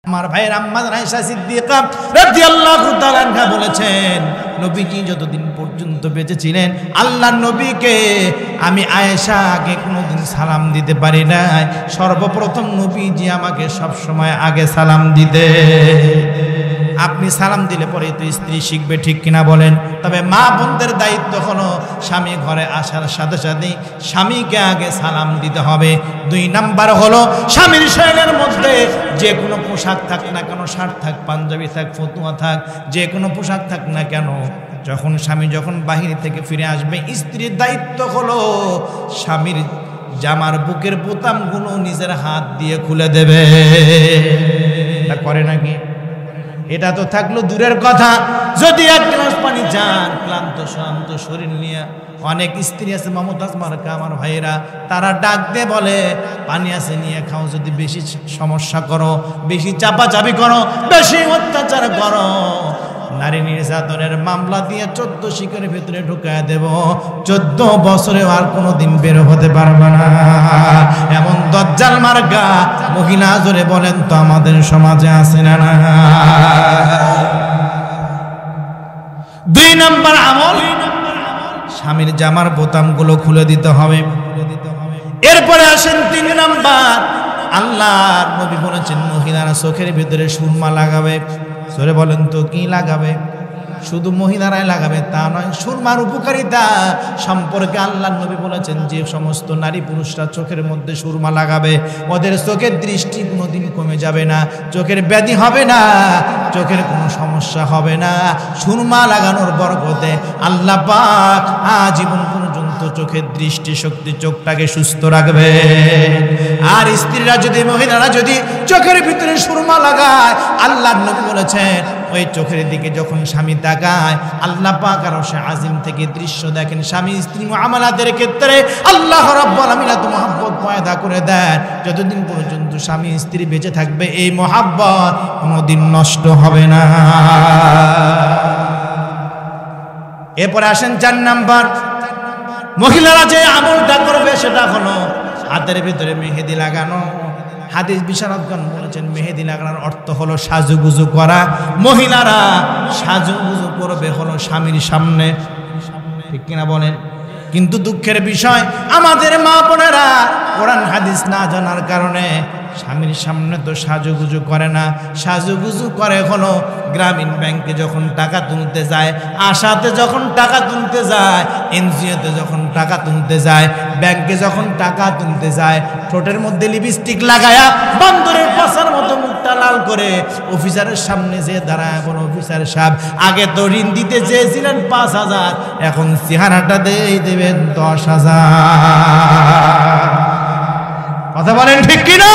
আমার ভাইয়ের আম্মা আয়েশা সিদ্দিকা রাদিয়াল্লাহু তাআলা আনহা বলেছেন, নবীজি যতদিন পর্যন্ত বেঁচে ছিলেন আল্লাহর নবীকে আমি আয়েশা আগে কোনোদিন সালাম দিতে পারি নাই। সর্বপ্রথম নবীজি আমাকে সব সময় আগে সালাম দিতে। আপনি সালাম দিলে পরে তো স্ত্রী শিখবে, ঠিক কিনা বলেন? তবে মা বোনদের দায়িত্ব হলো স্বামী ঘরে আসার সাথে সাথে স্বামীকে আগে সালাম দিতে হবে। 2 নাম্বার হলো স্বামীর শরীরের মধ্যে যে কোনো পোশাক থাক না কেন, শার্ট থাক, পাঞ্জাবি থাক, ফতুয়া থাক, যে কোনো পোশাক থাক না কেন, যখন স্বামী যখন বাহিরে থেকে ফিরে আসবে স্ত্রীর দায়িত্ব হলো স্বামীর জামার বুকের বোতামগুলো নিজের হাত দিয়ে খুলে দেবে। এটা করে নাকি? এটা তো থাকলো দূরের কথা, যদি এক গ্লাস পানি চান ক্লান্ত শ্রান্ত শরীর নিয়ে, অনেক স্ত্রী আছে মমতাজ মার্কা আমার ভাইয়েরা, তারা ডাক দিয়ে বলে পানি আছে নিয়ে খাও, যদি বেশি সমস্যা করো, বেশি চাপাচাপি করো, বেশি অত্যাচার করো, নারী নির্যাতনের মামলা দিয়ে 14 শিকের ভিতরে ঢুকায় দেব, 14 বছরেও আর কোনোদিন বের হতে পারবে না। এমন দজ্জাল মার্কা মহিলা জোরে বলেন তো আমাদের সমাজে আছে না? 2 নাম্বার আমল, স্বামীর জামার বোতামগুলো খুলে দিতে হবে। এরপরে আসেন 3 নাম্বার, আল্লাহর নবী বলেছেন মহিলারা চোখের ভিতরে সুরমা লাগাবে। জোরে বলেন তো কি লাগাবে? শুধু মহিলারাই লাগাবে তা নয়, সুরমার উপকারিতা সম্পর্কে আল্লাহর নবী বলেছেন যে সমস্ত নারী পুরুষরা চোখের মধ্যে সুরমা লাগাবে ওদের চোখের দৃষ্টি কোনোদিন কমে যাবে না, চোখের ব্যাধি হবে না, চোখের কোনো সমস্যা হবে না। সুরমা লাগানোর বরকতে আল্লাহ পাক আজীবন পর্যন্ত চোখের দৃষ্টি শক্তি, চোখটাকে সুস্থ রাখবে। আর স্ত্রীরা যদি, মহিলারা যদি চোখের ভিতরে সুরমা লাগায়, আল্লাহর নবী বলেছেন ওই চোখের দিকে যখন স্বামী তাকায় আল্লাহ পাক আরশে আজিম থেকে দৃশ্য দেখেন। স্বামী স্ত্রী মুআমালাতের ক্ষেত্রে আল্লাহ রাব্বুল আলামিন এত মহব্বত পয়দা করে দেন, যতদিন পর্যন্ত স্বামী স্ত্রী বেঁচে থাকবে এই মহব্বত কোনোদিন নষ্ট হবে না। এরপরে আসেন 4 নাম্বার, মহিলারা যে আমলটা করবে সেটা হলো হাতের ভিতরে মেহেদি লাগানো। হাদিস বিশারদগণ বলেছেন মেহেদি লাগানোর অর্থ হলো সাজুগুজু করা। মহিলারা সাজুগুজু করবে হলো স্বামীর সামনে, ঠিক কিনা বলেন? কিন্তু দুঃখের বিষয় আমাদের মা বোনেরা কোরআন হাদিস না জানার কারণে স্বামীর সামনে তো সাজুগুজু করে না, সাজুগুজু করে হলো গ্রামীণ ব্যাংকে যখন টাকা তুলতে যায়, আশাতে যখন টাকা তুলতে যায়, এনজিওতে যখন টাকা তুলতে যায়, ব্যাংকে যখন টাকা তুলতে যায়, ঠোঁটের মধ্যে লিপস্টিক লাগায়া বান্দরের পাছার মতো মুখটা লাল করে অফিসারের সামনে যে দাঁড়ায়, বলো অফিসার সাহেব আগে তো ঋণ দিতে চেয়েছিলেন 5,000, এখন চেহারাটা দিয়ে দেবেন 10,000। কথা বলেন ঠিক কিনা?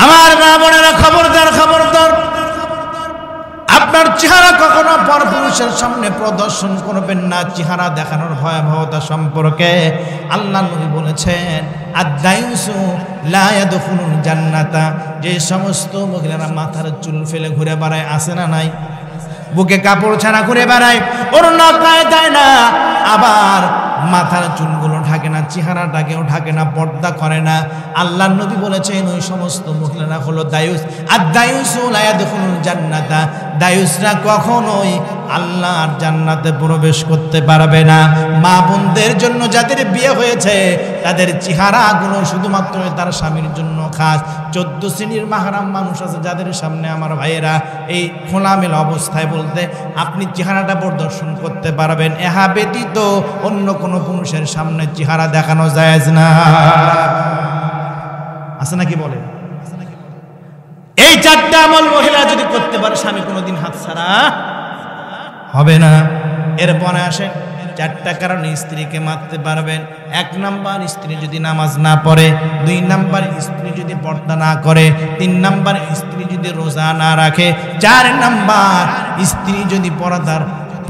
আমার মা বোনেরা খবরদার, খবরদার, আপনার চেহারা কখনো পরপুরুষের সামনে প্রদর্শন করবেন না। চেহারা দেখানোর ভয়াবহতা সম্পর্কে আল্লাহ নবী বলেছেন আদ-দায়ুসু লা ইয়াদখুলুল জান্নাতা, যে সমস্ত মহিলারা মাথার চুল ফেলে ঘুরে বেড়ায়, আছে না নাই? বুকে কাপড় ছাড়া ঘুরে বেড়ায়, ওড়না গায়ে দেয় না, আবার মাথার চুলগুলো ঢাকে না, চেহারাটাকেও ঢাকে না, পর্দা করে না। আল্লাহর নবী বলেছেন ওই সমস্ত মহিলারা হলো দায়ুস। আর দায়ুসু লা ইয়াদখুলুল জান্নাতা, দায়ুসরা কখনোই আল্লাহর জান্নাতে প্রবেশ করতে পারবে না। মা বোনদের জন্য যাদের বিয়ে হয়েছে তাদের চেহারাগুলো শুধুমাত্র তার স্বামীর জন্য খাস। 14 শ্রেণীর মাহরাম মানুষ আছে যাদের সামনে আমার ভাইয়েরা এই খোলামেলা অবস্থায় বলতে আপনি চেহারাটা প্রদর্শন করতে পারবেন, এহা ব্যতীত অন্য কোনো পুরুষের সামনে চেহারা দেখানো জায়েজ না। আছে নাকি বলে? এই 4টা আমল মহিলা যদি করতে পারে স্বামী কোনোদিন হাতছাড়া হবে না। এরপরে আসে 4টা কারণে স্ত্রীকে মারতে পারবেন। 1 নাম্বার, স্ত্রী যদি নামাজ না পড়ে। 2 নাম্বার, স্ত্রী যদি পর্দা না করে। 3 নাম্বার, স্ত্রী যদি রোজা না রাখে। 4 নাম্বার, স্ত্রী যদি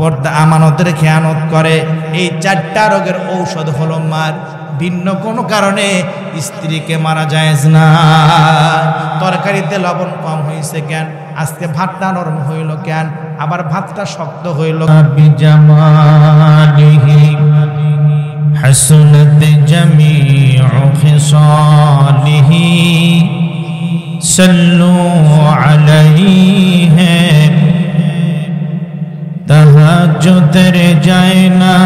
পর্দা আমানতের খেয়ানত করে। এই 4টা রোগের ঔষধ হলো মার। ভিন্ন কোনো কারণে স্ত্রীকে মারা জায়েজ না। তরকারিতে লবণ কম হয়েছে কেন, আজকে ভাতটা নরম হইল কেন, আবার ভাতটা শক্ত হইল, বিজামালিহি হাসনাত জামিউ খিসালিহি सल्लू अलैहि तहज्जुদের যায় না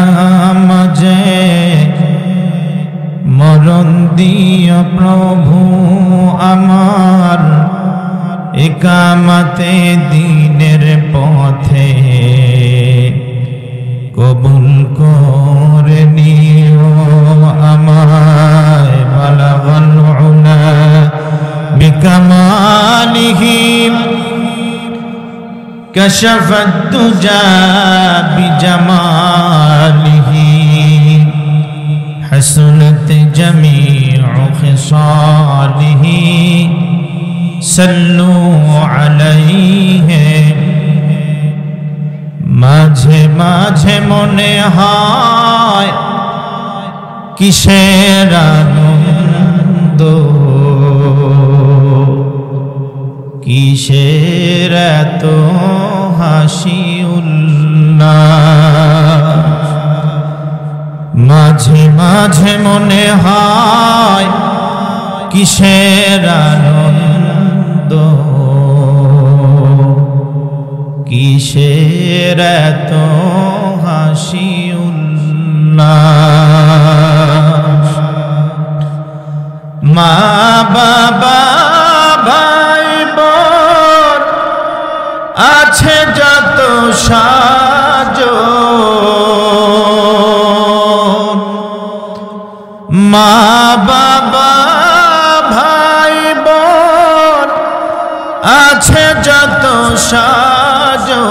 মাঝে মরণ দিও প্রভু আমার ইকামতে দ্বীনের পথে কবুল করে নিও আমায় বালাগাল উলা বিকামালিহি কাশাফাত দুজা বিজামালিহি হাসনাত জামিউ খিসালিহি সাল্লু আলাইহি মাঝে মাঝে মনে হয় কিসের আনন্দ কিসের এত হাসি উল্লাস মাঝে মাঝে মনে হয় কিসের আনন্দ কিসের এত হাসি উল্লাস মা বাবা ভাই বোন আছে যত সাজন মা বাবা ভাই বোন আছে যত সাজন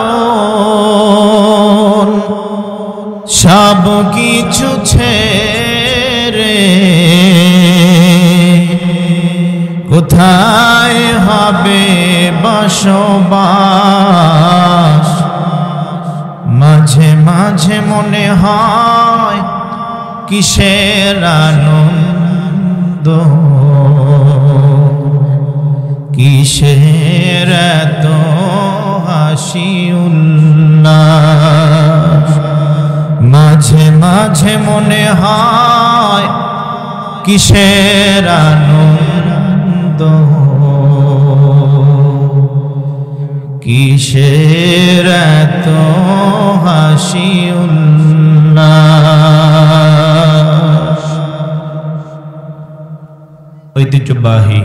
সব কিছু ছেড়ে কোথায় হবে বসবাস মাঝে মাঝে মনে হয় কিসের আনন্দ কিসের এত হাসি উল্লাস মাঝে মাঝে মনে হয় কিসের আনন্দ কিসের এত হাসি উল্লাস ঐতিহ্যবাহী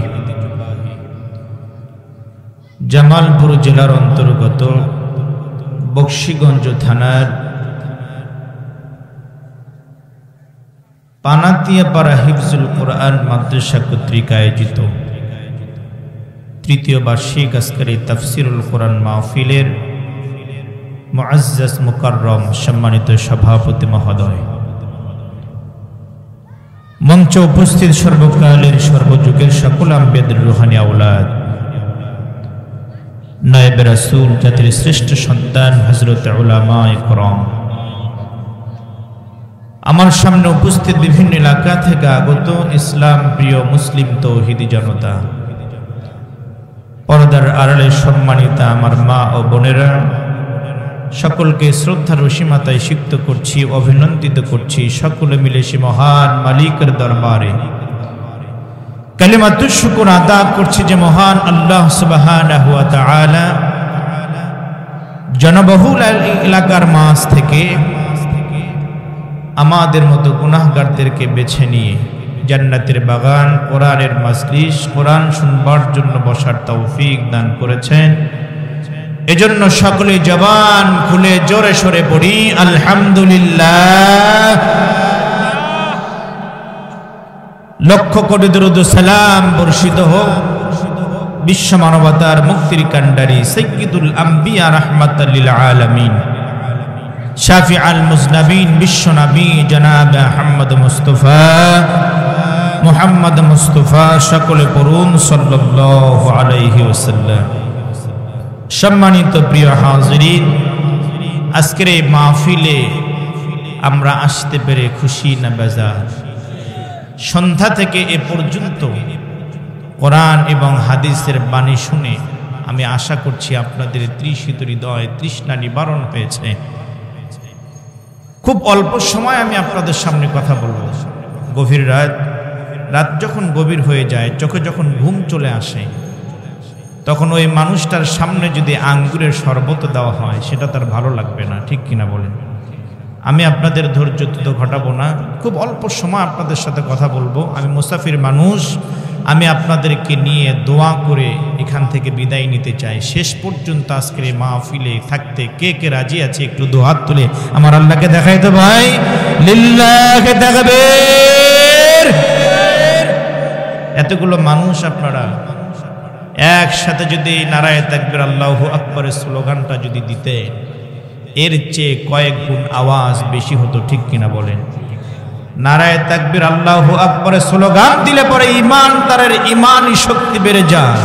জামালপুর জেলার অন্তর্গত বক্সিগঞ্জ থানার পানাতিয়াপাড়া হিফজুল কোরআন মাদ্রাসা কর্তৃক আয়োজিত তৃতীয় বার্ষিক আজকের তাফসিরুল কোরআন মাহফিলের মুআজ্জাজ মুকাররম সম্মানিত সভাপতি মহোদয়, মঞ্চে উপস্থিত সর্বকালের সর্বযুগের সকল আম্বিয়াদের রুহানি আওলাদ, নায়েব রাসূল জাতির শ্রেষ্ঠ সন্তান হযরত উলামায়ে কেরাম, আমার সামনে উপস্থিত বিভিন্ন এলাকা থেকে আগত ইসলাম প্রিয় মুসলিম তৌহিদি জনতা, পর্দার আড়ালে সম্মানিতা আমার মা ও বোনেরা, সকলকে শ্রদ্ধার অসীমতায় সিক্ত করছি, অভিনন্দিত করছি। সকলে মিলে সে মহান মালিকের দরবারে কালিমাতুশ শুকর আদা করছি যে মহান আল্লাহ সুবহানাহু ওয়া তাআলা জনবহুল এলাকার মাঝ থেকে আমাদের মতো গুনাহগারদেরকে বেছে নিয়ে জান্নাতের বাগান, কোরআনের মাজলিস, কোরআন শুনবার জন্য বসার তৌফিক দান করেছেন। এজন্য সকলে জবান খুলে জোরে সোরে পড়ি আলহামদুলিল্লাহ। লক্ষ কোটি দরুদ ও সালাম বর্ষিত হোক বিশ্ব মানবতার মুক্তির কান্ডারি সাইয়্যিদুল আম্বিয়া রাহমাতাল লিল আলামিন, শাফিউল মুজনাবিন, বিশ্ব নবী জনাব মুহাম্মদ মুস্তাফা সকলে পড়ুন সাল্লাল্লাহু আলাইহি ওয়াসাল্লাম। সম্মানিত প্রিয় হাজিরিন, আজকের এই মাহফিলে আমরা আসতে পেরে খুশি না বেজার? সন্ধ্যা থেকে এ পর্যন্ত কোরআন এবং হাদিসের বাণী শুনে আমি আশা করছি আপনাদের তৃষিত হৃদয় তৃষ্ণা নিবারণ হয়েছে। খুব অল্প সময় আমি আপনাদের সামনে কথা বলবো। গভীর রাত যখন গভীর হয়ে যায়, চোখে যখন ঘুম চলে আসে, তখন ওই মানুষটার সামনে যদি আঙ্গুরের শরবত দেওয়া হয় সেটা তার ভালো লাগবে না, ঠিক কিনা বলেন? আমি আপনাদের ধৈর্য তো ঘটাবো না, খুব অল্প সময় আপনাদের সাথে কথা বলবো। আমি মুসাফির মানুষ, আমি আপনাদেরকে নিয়ে দোয়া করে এখান থেকে বিদায় নিতে চাই। শেষ পর্যন্ত আজকের এই মাহফিলে থাকতে কে কে রাজি আছে একটু দু হাত তুলে আমার আল্লাহকে দেখাই তো ভাই, লিল্লাহে তাকবীর। এতগুলো মানুষ আপনারা একসাথে যদি নারায়ে তাকবীর আল্লাহু আকবারের স্লোগানটা যদি দিতে, এর চেয়ে কয়েক গুণ আওয়াজ বেশি হতো, ঠিক কিনা বলেন? নারায়ে তাকবীর আল্লাহু আকবারের স্লোগান দিলে পরে ঈমানদারের ঈমানি শক্তি বেড়ে যায়,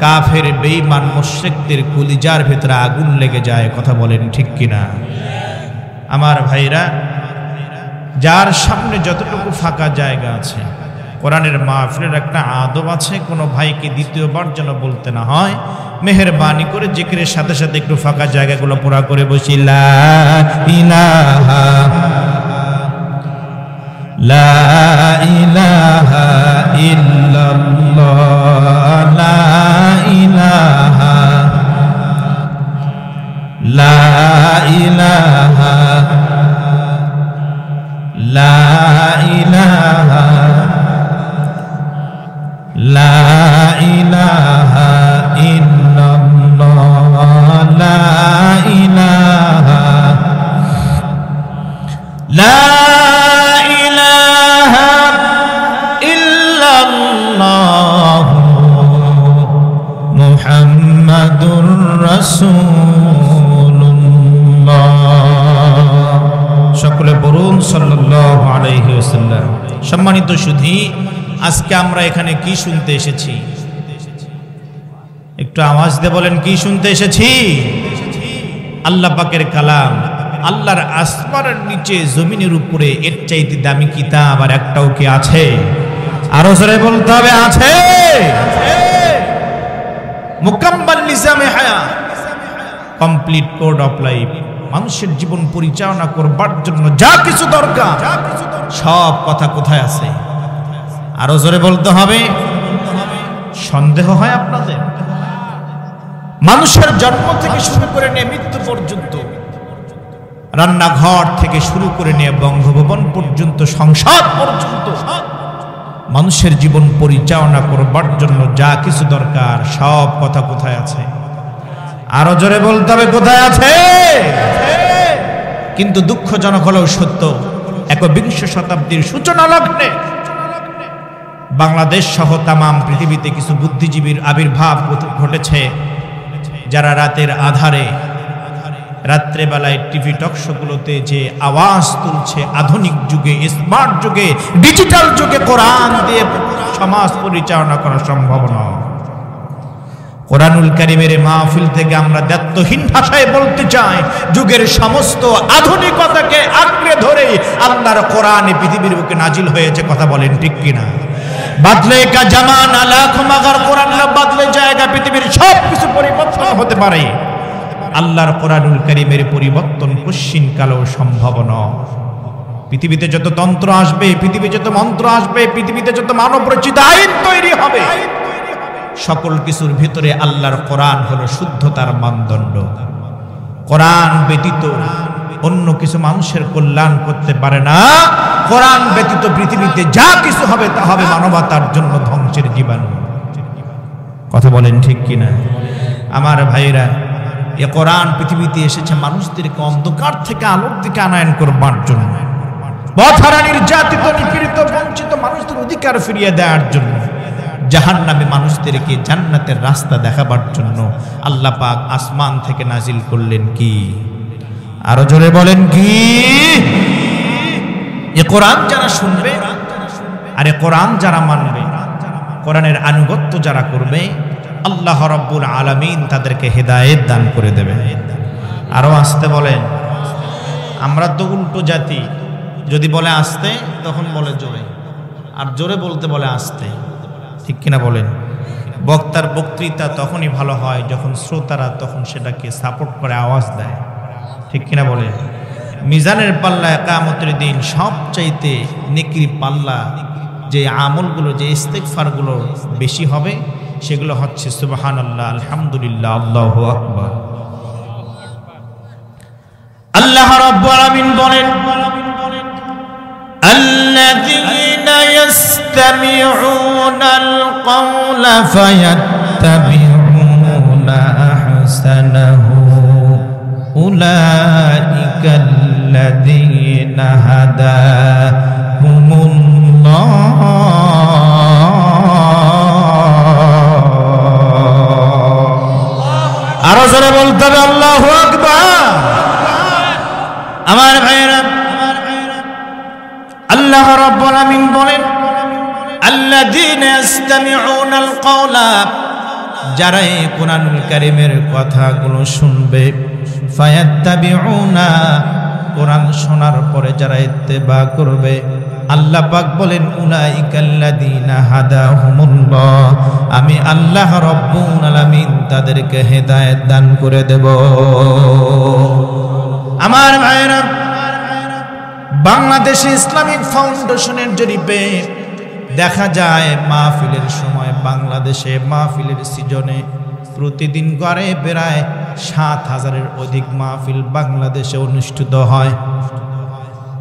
কাফের বেঈমান মুশরিকদের কলিজার ভেতরে আগুন লেগে যায়। কথা বলেন ঠিক কিনা? আমার ভাইরা, যার সামনে যতটুকু ফাঁকা জায়গা আছে, কোরআনের মাহফিলের একটা আদব আছে, কোনো ভাইকে দ্বিতীয়বার যেন বলতে না হয়। মেহেরবানি করে জিকিরের সাথে সাথে একটু ফাঁকা জায়গাগুলো পুরা করে বসি। লা ইলাহা লা ইলাহা ইল্লাল্লাহ, লা ইলাহা লা ইলাহা লা ইলাহা লা ইলাহা ইল্লাল্লাহ, লা ইলাহা লা ইলাহা ইল্লাল্লাহ মুহাম্মাদুর রাসূলুল্লাহ। সকলে বলুন সাল্লাল্লাহু আলাইহি ওয়াসাল্লাম। সম্মানিত সুধী, আজকে আমরা এখানে কি শুনতে এসেছি? একটু আওয়াজ দিয়ে বলেন, কি শুনতে এসেছি? আল্লাহ পাকের কালাম। আল্লাহর আসমানের নিচে জমিনের উপরে এর চাইতে দামি কিতাব আর একটাও কি আছে? আরো জোরে বলতে হবে, আছে। মুকাম্মাল নিজামে হায়াত, কমপ্লিট কোড অফ লাইফ। মানুষের জীবন পরিচালনা করবার জন্য যা কিছু দরকার সব কথা কোথায় আছে? আরো জোরে বলতে হবে। সন্দেহ হয় আপনাদের? মানুষের জন্ম থেকে শুরু করে নিয়ে মৃত্যু পর্যন্ত, রান্নাঘর থেকে শুরু করে নিয়ে বঙ্গভবন পর্যন্ত, সংসদ পর্যন্ত, মানুষের জীবন পরিচালনা করবার জন্য যা কিছু দরকার সব কথা কোথায় আছে? আরো জোরে বলতে হবে, কোথায় আছে? কিন্তু দুঃখজনক হলেও সত্য, একবিংশ শতাব্দীর সূচনা লগ্নে বাংলাদেশ সহ তামাম পৃথিবীতে কিছু বুদ্ধিজীবীর আবির্ভাব ঘটেছে, যারা রাতের আধারে, রাত্রেবেলায় টিভি টকশোগুলোতে যে আওয়াজ তুলছে, আধুনিক যুগে, স্মার্ট যুগে, ডিজিটাল যুগে কোরআন দিয়ে সমাজ পরিচালনা করা সম্ভব নয়। কোরআনুল কারীমের মাহফিল থেকে আমরা দায়িত্বহীন ভাষায় বলতে চাই, যুগের সমস্ত আধুনিকতাকে আঁকড়ে ধরে আল্লাহর কোরআন পৃথিবীর বুকে নাজিল হয়েছে। কথা বলেন ঠিক কিনা? বাদলে কা জামানা লাখ মাগার কোরআন না বদলে জায়গা, পৃথিবীর সব কিছু পরিবর্তন হতে পারে, আল্লাহর কোরআনুল কারীমের পরিবর্তন কোশ্চিন কালেও সম্ভব নয়। পৃথিবীতে যত তন্ত্র আসবে, পৃথিবীতে যত মন্ত্র আসবে, পৃথিবীতে যত মানব রচিত আইন তৈরি হবে, সকল কিছুর ভিতরে আল্লাহর কোরআন হলো শুদ্ধতার মানদণ্ড। কোরআন ব্যতীত অন্য কিছু মানুষের কল্যাণ করতে পারে না। কোরআন ব্যতীত পৃথিবীতে যা কিছু হবে তা হবে মানবতার জন্য ধ্বংসের জীবাণু। কথা বলেন ঠিক কিনা? আমার ভাইরা, এ কোরআন পৃথিবীতে এসেছে মানুষদেরকে অন্ধকার থেকে আলোর দিকে আনয়ন করবার জন্য, পথহারা, নির্যাতিত, নিপীড়িত, বঞ্চিত মানুষদের অধিকার ফিরিয়ে দেওয়ার জন্য, জাহান্নামী মানুষদেরকে জান্নাতের রাস্তা দেখাবার জন্য আল্লাহ পাক আসমান থেকে নাজিল করলেন কি? আরো জোরে বলেন কি? এ কোরআন যারা শুনবে আর এ কোরআন যারা মানবে, কোরআনের আনুগত্য যারা করবে, আল্লাহ রাব্বুল আলামিন তাদেরকে হেদায়েত দান করে দেবে। আরো আসতে বলেন। আমরা তো উল্টো জাতি, যদি বলে আসতে তখন বলে জোরে, আর জোরে বলতে বলে আসতে, ঠিক কিনা বলেন? বক্তার বক্তৃতা তখনই ভালো হয় যখন শ্রোতারা তখন সেটাকে সাপোর্ট করে, আওয়াজ দেয়, ঠিক কিনা বলেন? মিজানের পাল্লা কিয়ামতের দিন সবচাইতে নেকির পাল্লা, যে আমলগুলো, যে ইস্তেগফারগুলো বেশি হবে, সেগুলো হচ্ছে সুবহানাল্লাহ, আলহামদুলিল্লাহ, আল্লাহু আকবার। আল্লাহ রাব্বুল আলামিন বলেন, আল্লাযীনা ইয়াসতামিউনাল কওলা ফায়াত্তাবিউনা আহসানাহু উলাইকাল্লাযীনা হাদাহুমুল্লাহ। আরো জোরে বলতে হবে আল্লাহু আকবার। আমার ভাইয়েরা, আল্লাহ রাব্বুল আলামিন বলেন, আল্লাযীনা ইয়াসতামিউনাল কওলা, যারা এই কোরআনুল কারীমের কথাগুলো শুনবে, ফায়াত্তাবিউনা, কোরআন শোনার পরে যারা ইত্তেবা করবে, আল্লাহ পাক বলেন উলাইকাল্লাযীনা হাদাহুমুল্লাহ, আমি আল্লাহ রাব্বুল আলামিন তাদেরকে হেদায়েত দান করে দেব। আমার ভাইরা, বাংলাদেশে ইসলামিক ফাউন্ডেশনের জরিপে দেখা যায় মাহফিলের সময় বাংলাদেশে মাহফিলের সিজনে প্রতিদিন গড়ে প্রায় ৭,০০০-এর অধিক মাহফিল বাংলাদেশে অনুষ্ঠিত হয়।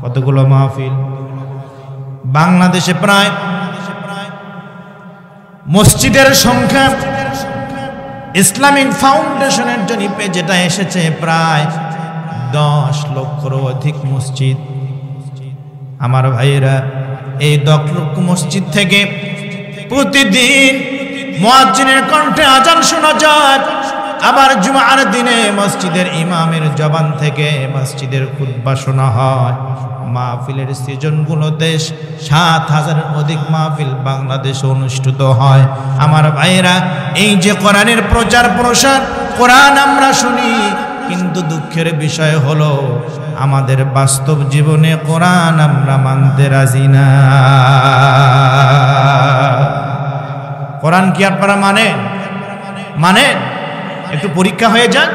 কতগুলো মাহফিল বাংলাদেশে? প্রায় মসজিদের সংখ্যা ইসলামিক ফাউন্ডেশনের জরিপে যেটা এসেছে, প্রায় 10 লক্ষেরও অধিক মসজিদ। আমার ভাইয়েরা, এই 10 লক্ষ মসজিদ থেকে প্রতিদিন মুয়াজ্জিনের কণ্ঠে আজান শোনা যায়, আবার জুমার দিনে মসজিদের ইমামের জবান থেকে মসজিদের খুতবা শোনা হয়। মাহফিলের সিজনগুলোতে ৭,০০০-এর অধিক মাহফিল বাংলাদেশে অনুষ্ঠিত হয়। আমার ভাইয়েরা, এই যে কোরআনের প্রচার প্রসার, কোরআন আমরা শুনি, কিন্তু দুঃখের বিষয় হলো আমাদের বাস্তব জীবনে কোরআন আমরা মানতে রাজি না। কোরআন কি আপনারা মানেন? একটু পরীক্ষা হয়ে যাক।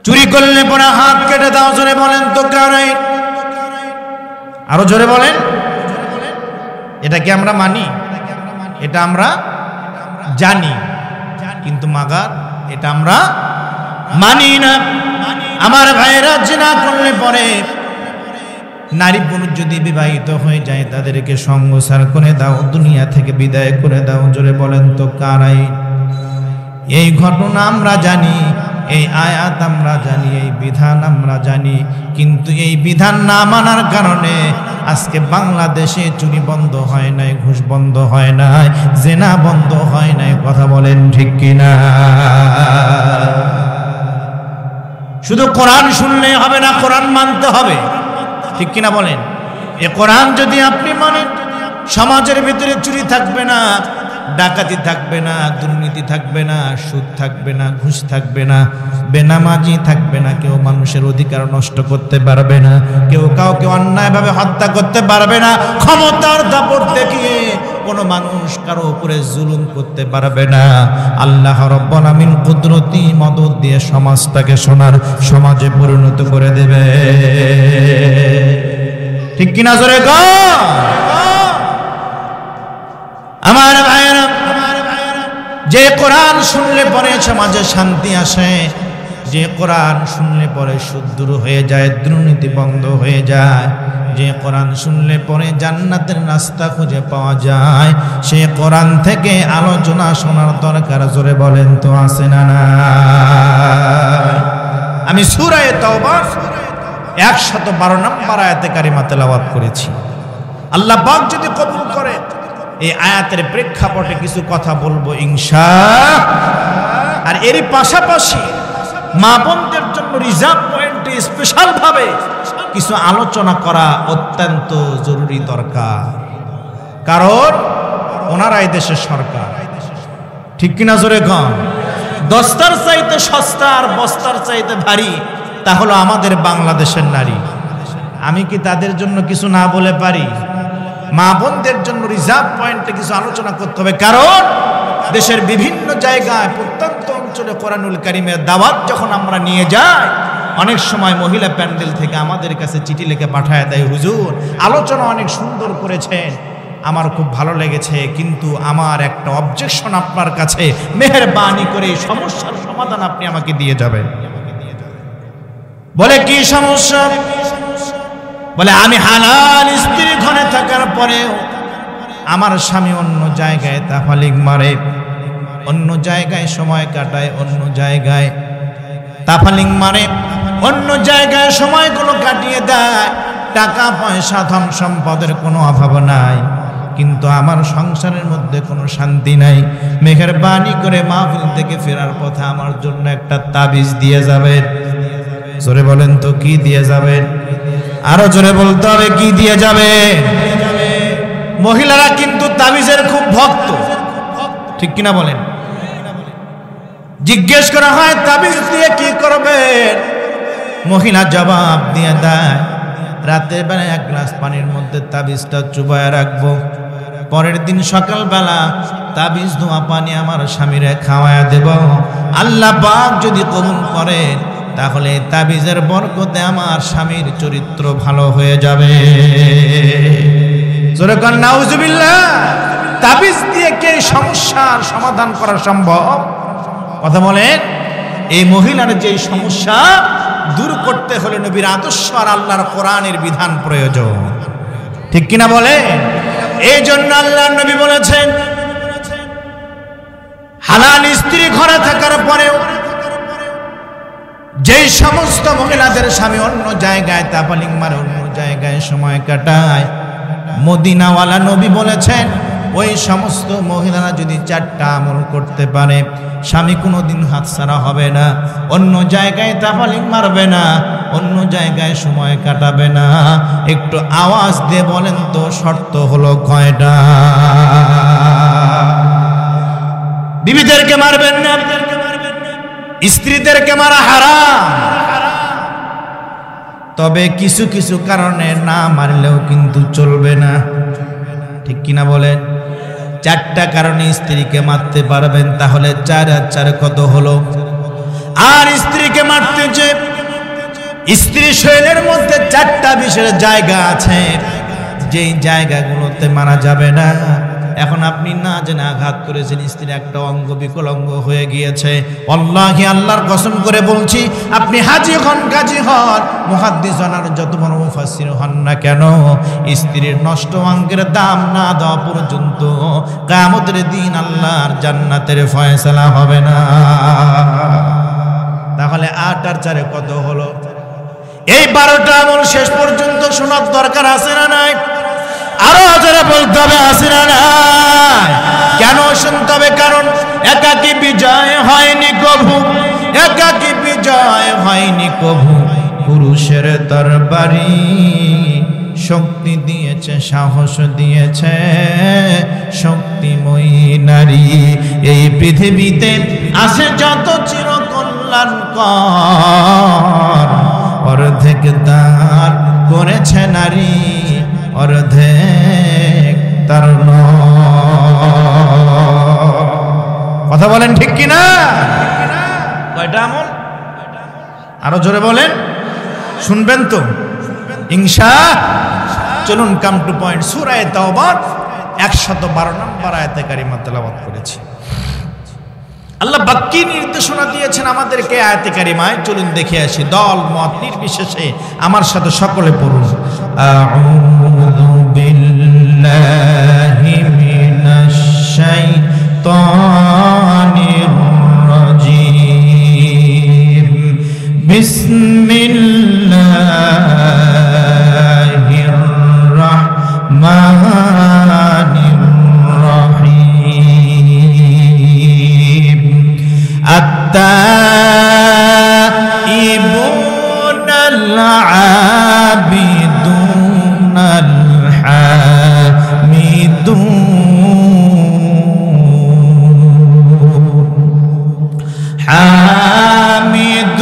চুরি করলে পরে হাত কেটে দাও, জোরে বলেন তো কারাই? আরো জোরে বলেন। এটা কি আমরা মানি? এটা আমরা জানি, কিন্তু মাগার এটা আমরা মানি না। আমার ভাইয়েরা, জিনা করলে পরে নারী পুরুষ যদি বিবাহিত হয়ে যায়, তাদেরকে সংসার করে দাও, দুনিয়া থেকে বিদায় করে দাও। জোরে বলেন তো কারাই? এই ঘটনা আমরা জানি, এই আয়াত আমরা জানি, এই বিধান আমরা জানি, কিন্তু এই বিধান না মানার কারণে আজকে বাংলাদেশে চুরি বন্ধ হয় নাই, ঘুষ বন্ধ হয় নাই, জেনা বন্ধ হয় নাই। কথা বলেন ঠিক কিনা? শুধু কোরআন শুনলে হবে না, কোরআন মানতে হবে, ঠিক কিনা বলেন? এ কোরআন যদি আপনি মানেন, সমাজের ভিতরে চুরি থাকবে না, ডাকাতি থাকবে না, দুর্নীতি থাকবে না, সুদ থাকবে না, ঘুষ থাকবে না, বেনামাজি থাকবে না, কেউ মানুষের অধিকার নষ্ট করতে পারবে না, কেউ কাউকে অন্যায়ভাবে হত্যা করতে পারবে না, ক্ষমতার দাপট দেখিয়ে কোনো মানুষ কারো উপরে জুলুম করতে পারবে না। আল্লাহ রাব্বুল আলামিন কুদরতি মদদ দিয়ে সমাজটাকে সোনার সমাজে পরিণত করে দেবে, ঠিক কিনা? জোরে গো আমার ভাইয়েরা, যে কোরআন শুনলে পরে সমাজে শান্তি আসে, যে কোরআন শুনলে পরে সুদ দূর হয়ে যায়, দুর্নীতি বন্ধ হয়ে যায়, যে কোরআন শুনলে পরে জান্নাতের রাস্তা খুঁজে পাওয়া যায়, সে কোরআন থেকে আলোচনা শোনার দরকার জোরে বলেন তো আছে না? আমি সূরা তাওবা 112 নম্বর আয়াতে কারিমা তেলাওয়াত করেছি। আল্লাহ পাক যদি কবুল করে, এই আয়াতের প্রেক্ষাপটে কিছু কথা বলবো ইনশাআল্লাহ। আর এরই পাশাপাশি মা বোনদের জন্য রিজার্ভ পয়েন্টে স্পেশাল ভাবে কিছু আলোচনা করা অত্যন্ত জরুরি দরকার, কারণ ওনারাই দেশের সরকার, ঠিক কিনা? জোরে কন। দস্তার চাইতে সস্তা আর বস্তার চাইতে ভারী, তা হলো আমাদের বাংলাদেশের নারী। আমি কি তাদের জন্য কিছু না বলে পারি? মা বোনদের জন্য রিজার্ভ পয়েন্টে কিছু আলোচনা করতে হবে, কারণ দেশের বিভিন্ন জায়গায় প্রত্যন্ত অঞ্চলে কোরআনুল কারীমের দাওয়াত যখন আমরা নিয়ে যাই, অনেক সময় মহিলা প্যান্ডেল থেকে আমাদের কাছে চিঠি লিখে পাঠায় দেয়, হুজুর আলোচনা অনেক সুন্দর করেছেন, আমার খুব ভালো লেগেছে, কিন্তু আমার একটা অবজেকশন আপনার কাছে, মেহেরবানি করে এই সমস্যার সমাধান আপনি আমাকে দিয়ে যাবেন। বলে কি সমস্যা? বলে আমি হালাল স্ত্রী ঘরে থাকার পরেও আমার স্বামী অন্য জায়গায় তাফালিং মারে, অন্য জায়গায় সময় কাটায়, অন্য জায়গায় তাফালিং মারে, অন্য জায়গায় সময়গুলো কাটিয়ে দেয়। টাকা পয়সা ধন সম্পদের কোনো অভাব নাই, কিন্তু আমার সংসারের মধ্যে কোনো শান্তি নাই। মেহেরবানি করে মাহফিল থেকে ফেরার পথে আমার জন্য একটা তাবিজ দিয়ে যাবেন। জোরে বলেন তো, কি দিয়ে যাবেন? আরো জোরে বলতে হবে, কি দিয়ে যাবে? মহিলারা কিন্তু তাবিজের খুব ভক্ত, ঠিক কিনা বলেন? জিজ্ঞেস করা হয় তাবিজ দিয়ে কি করবেন, মহিলা জবাব দিয়ে দেয় রাতের বেলা এক গ্লাস পানির মধ্যে তাবিজটা চুবায় রাখবো, পরের দিন সকালবেলা তাবিজ ধোয়া পানি আমার স্বামীরে খাওয়ায়া দেব। আল্লাহ পাক যদি কবুল করেন তাহলে তাবিজের বরকতে আমার স্বামীর চরিত্র ভালো হয়ে যাবে। জোরে কোন নাউজুবিল্লাহ। তাবিজ দিয়ে কি সমস্যার সমাধান করা সম্ভব? কথা বলেন। এই মহিলার যে সমস্যা দূর করতে হলে নবীর আদর্শ আর আল্লাহর কোরআনের বিধান প্রয়োজন, ঠিক কিনা বলে? এই জন্য আল্লাহর নবী বলেছেন হালাল স্ত্রী ঘরে থাকার পরেও যেই সমস্ত মহিলাদের স্বামী অন্য জায়গায় তাফালিং মারে, অন্য জায়গায় সময় কাটায়, মদিনাওয়ালা নবী বলেছেন ওই সমস্ত মহিলারা যদি 4টা আমল করতে পারে, স্বামী কোনোদিন হাতছাড়া হবে না, অন্য জায়গায় তাফালিং মারবে না, অন্য জায়গায় সময় কাটাবে না। একটু আওয়াজ দিয়ে বলেন তো, শর্ত হলো কয়টা? বিবিদেরকে মারবেন না, স্ত্রীদেরকে মারা হারাম, তবে কিছু কিছু কারণে না মারলেও কিন্তু চলবে না, ঠিক কিনা বলেন? 4টা কারণে স্ত্রীকে মারতে পারবেন, তাহলে 4 আর 4 কত হলো? আর স্ত্রীকে মারতে যে স্ত্রী শরীরের মধ্যে 4টা বিশেষ জায়গা আছে, যেই জায়গাগুলোতে মারা যাবে না। এখন আপনি না জেনে আঘাত করেছেন, স্ত্রীর একটা অঙ্গ বিকলাঙ্গ হয়ে গিয়েছে, আল্লাহি আল্লাহর কসম করে বলছি, আপনি হাজী হন, গাজী হন, মুহাদ্দিস হন, আর যত বড় মুফাসসির হন না কেন, স্ত্রীর নষ্ট অঙ্গের দাম না দেওয়া পর্যন্ত কিয়ামতের দিন আল্লাহর জান্নাতের ফয়সালা হবে না। তাহলে 8 আর 4 কত হলো? এই 12টা আমল শেষ পর্যন্ত শোনার দরকার আছে না নাই? আরো যারা বলতে হবে, আছে না নাই? কেন শুনতে হবে? কারণ একাকী বিজয় হয়নি কভু, একাকী বিজয় হয়নি কভু, পুরুষের তরবারি শক্তি দিয়েছে, সাহস দিয়েছে শক্তিময়ী নারী। এই পৃথিবীতে আছে যত চিরকল্যাণকর, অর্ধেক দান করেছে নারী, অর্ধেক তার কথা বলেন, ঠিক কিনা? কয়টা আমল? আরো জোরে বলেন, শুনবেন তো ইনশাআল্লাহ। চলুন কাম টু পয়েন্ট। সূরা তাওবা 112 নম্বর আয়াতে কারিমা তেলাওয়াত করেছি। আল্লাহ বাক্যি নির্দেশনা দিয়েছেন আমাদেরকে আয়াতে কারিমায়। চলুন দেখে আসি, দল মত নির্বিশেষে আমার সাথে সকলে পড়ুন। আউযু বিল্লাহি মিনাশ শাইতানির রাজীম। বিসমিল্লাহির রাহমানির রাহিম। আত-তাইবুনাল আবিদুনাল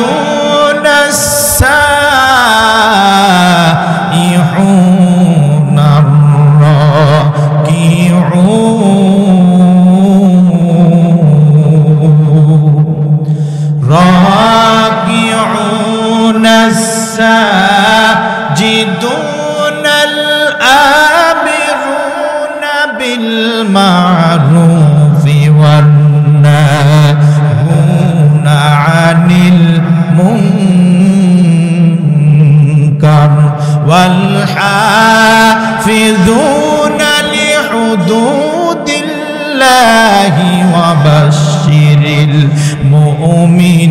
হামিদুনাস সাইহুনার রাকিউন হাফিজুনা লিহুদুদিল্লাহি ওয়া বাশশিরিল মুমিনিন।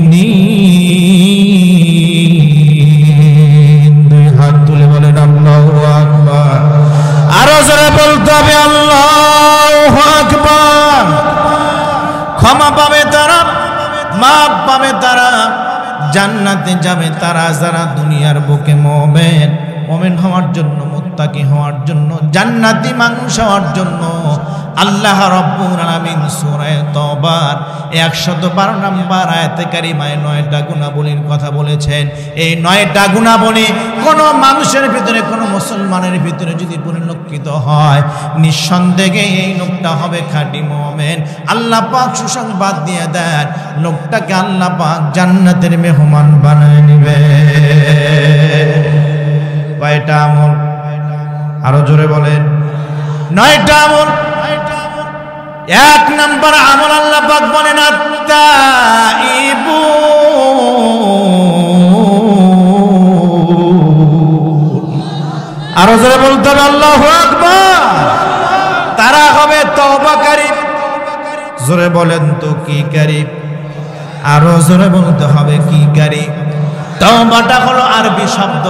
দুই হাত তুলে বলেন আল্লাহু আকবার। আরো জোরে বলতে হবে আল্লাহু আকবার। ক্ষমা পাবে তারা, মাপ পাবে তারা, জান্নাতে যাবে তারা যারা দুনিয়ার বুকে মুমিন হওয়ার জন্য, মুত্তাকি হওয়ার জন্য, জান্নাতি মানুষ হওয়ার জন্য আল্লাহ রাব্বুল আলামিন সূরা তাওবার 112 নম্বর আয়াতে কারিমায় 9টা গুণাবলীর কথা বলেছেন। এই 9টা গুণাবলী কোন মানুষের ভিতরে, কোন মুসলমানের ভিতরে যদি পরিলক্ষিত হয়, নিঃসন্দেহে এই লোকটা হবে খাঁটি মুমিন। আল্লাহ পাক সুসংবাদ দিয়ে দেন, লোকটাকে আল্লাহ পাক জান্নাতের মেহমান বানায় নিবে। কয়টা আমল? আরো জোরে বলেন। 9টা আমল। 1 নম্বর আমল আল্লাহ পাক বলেন আরো জোরে বলতে হবে আল্লাহু আকবার। তারা হবে তওবাকারী। জোরে বলেন তো কি কারী? আরো জোরে বলতে হবে কি কারী? তওবাটা হলো আরবি শব্দ,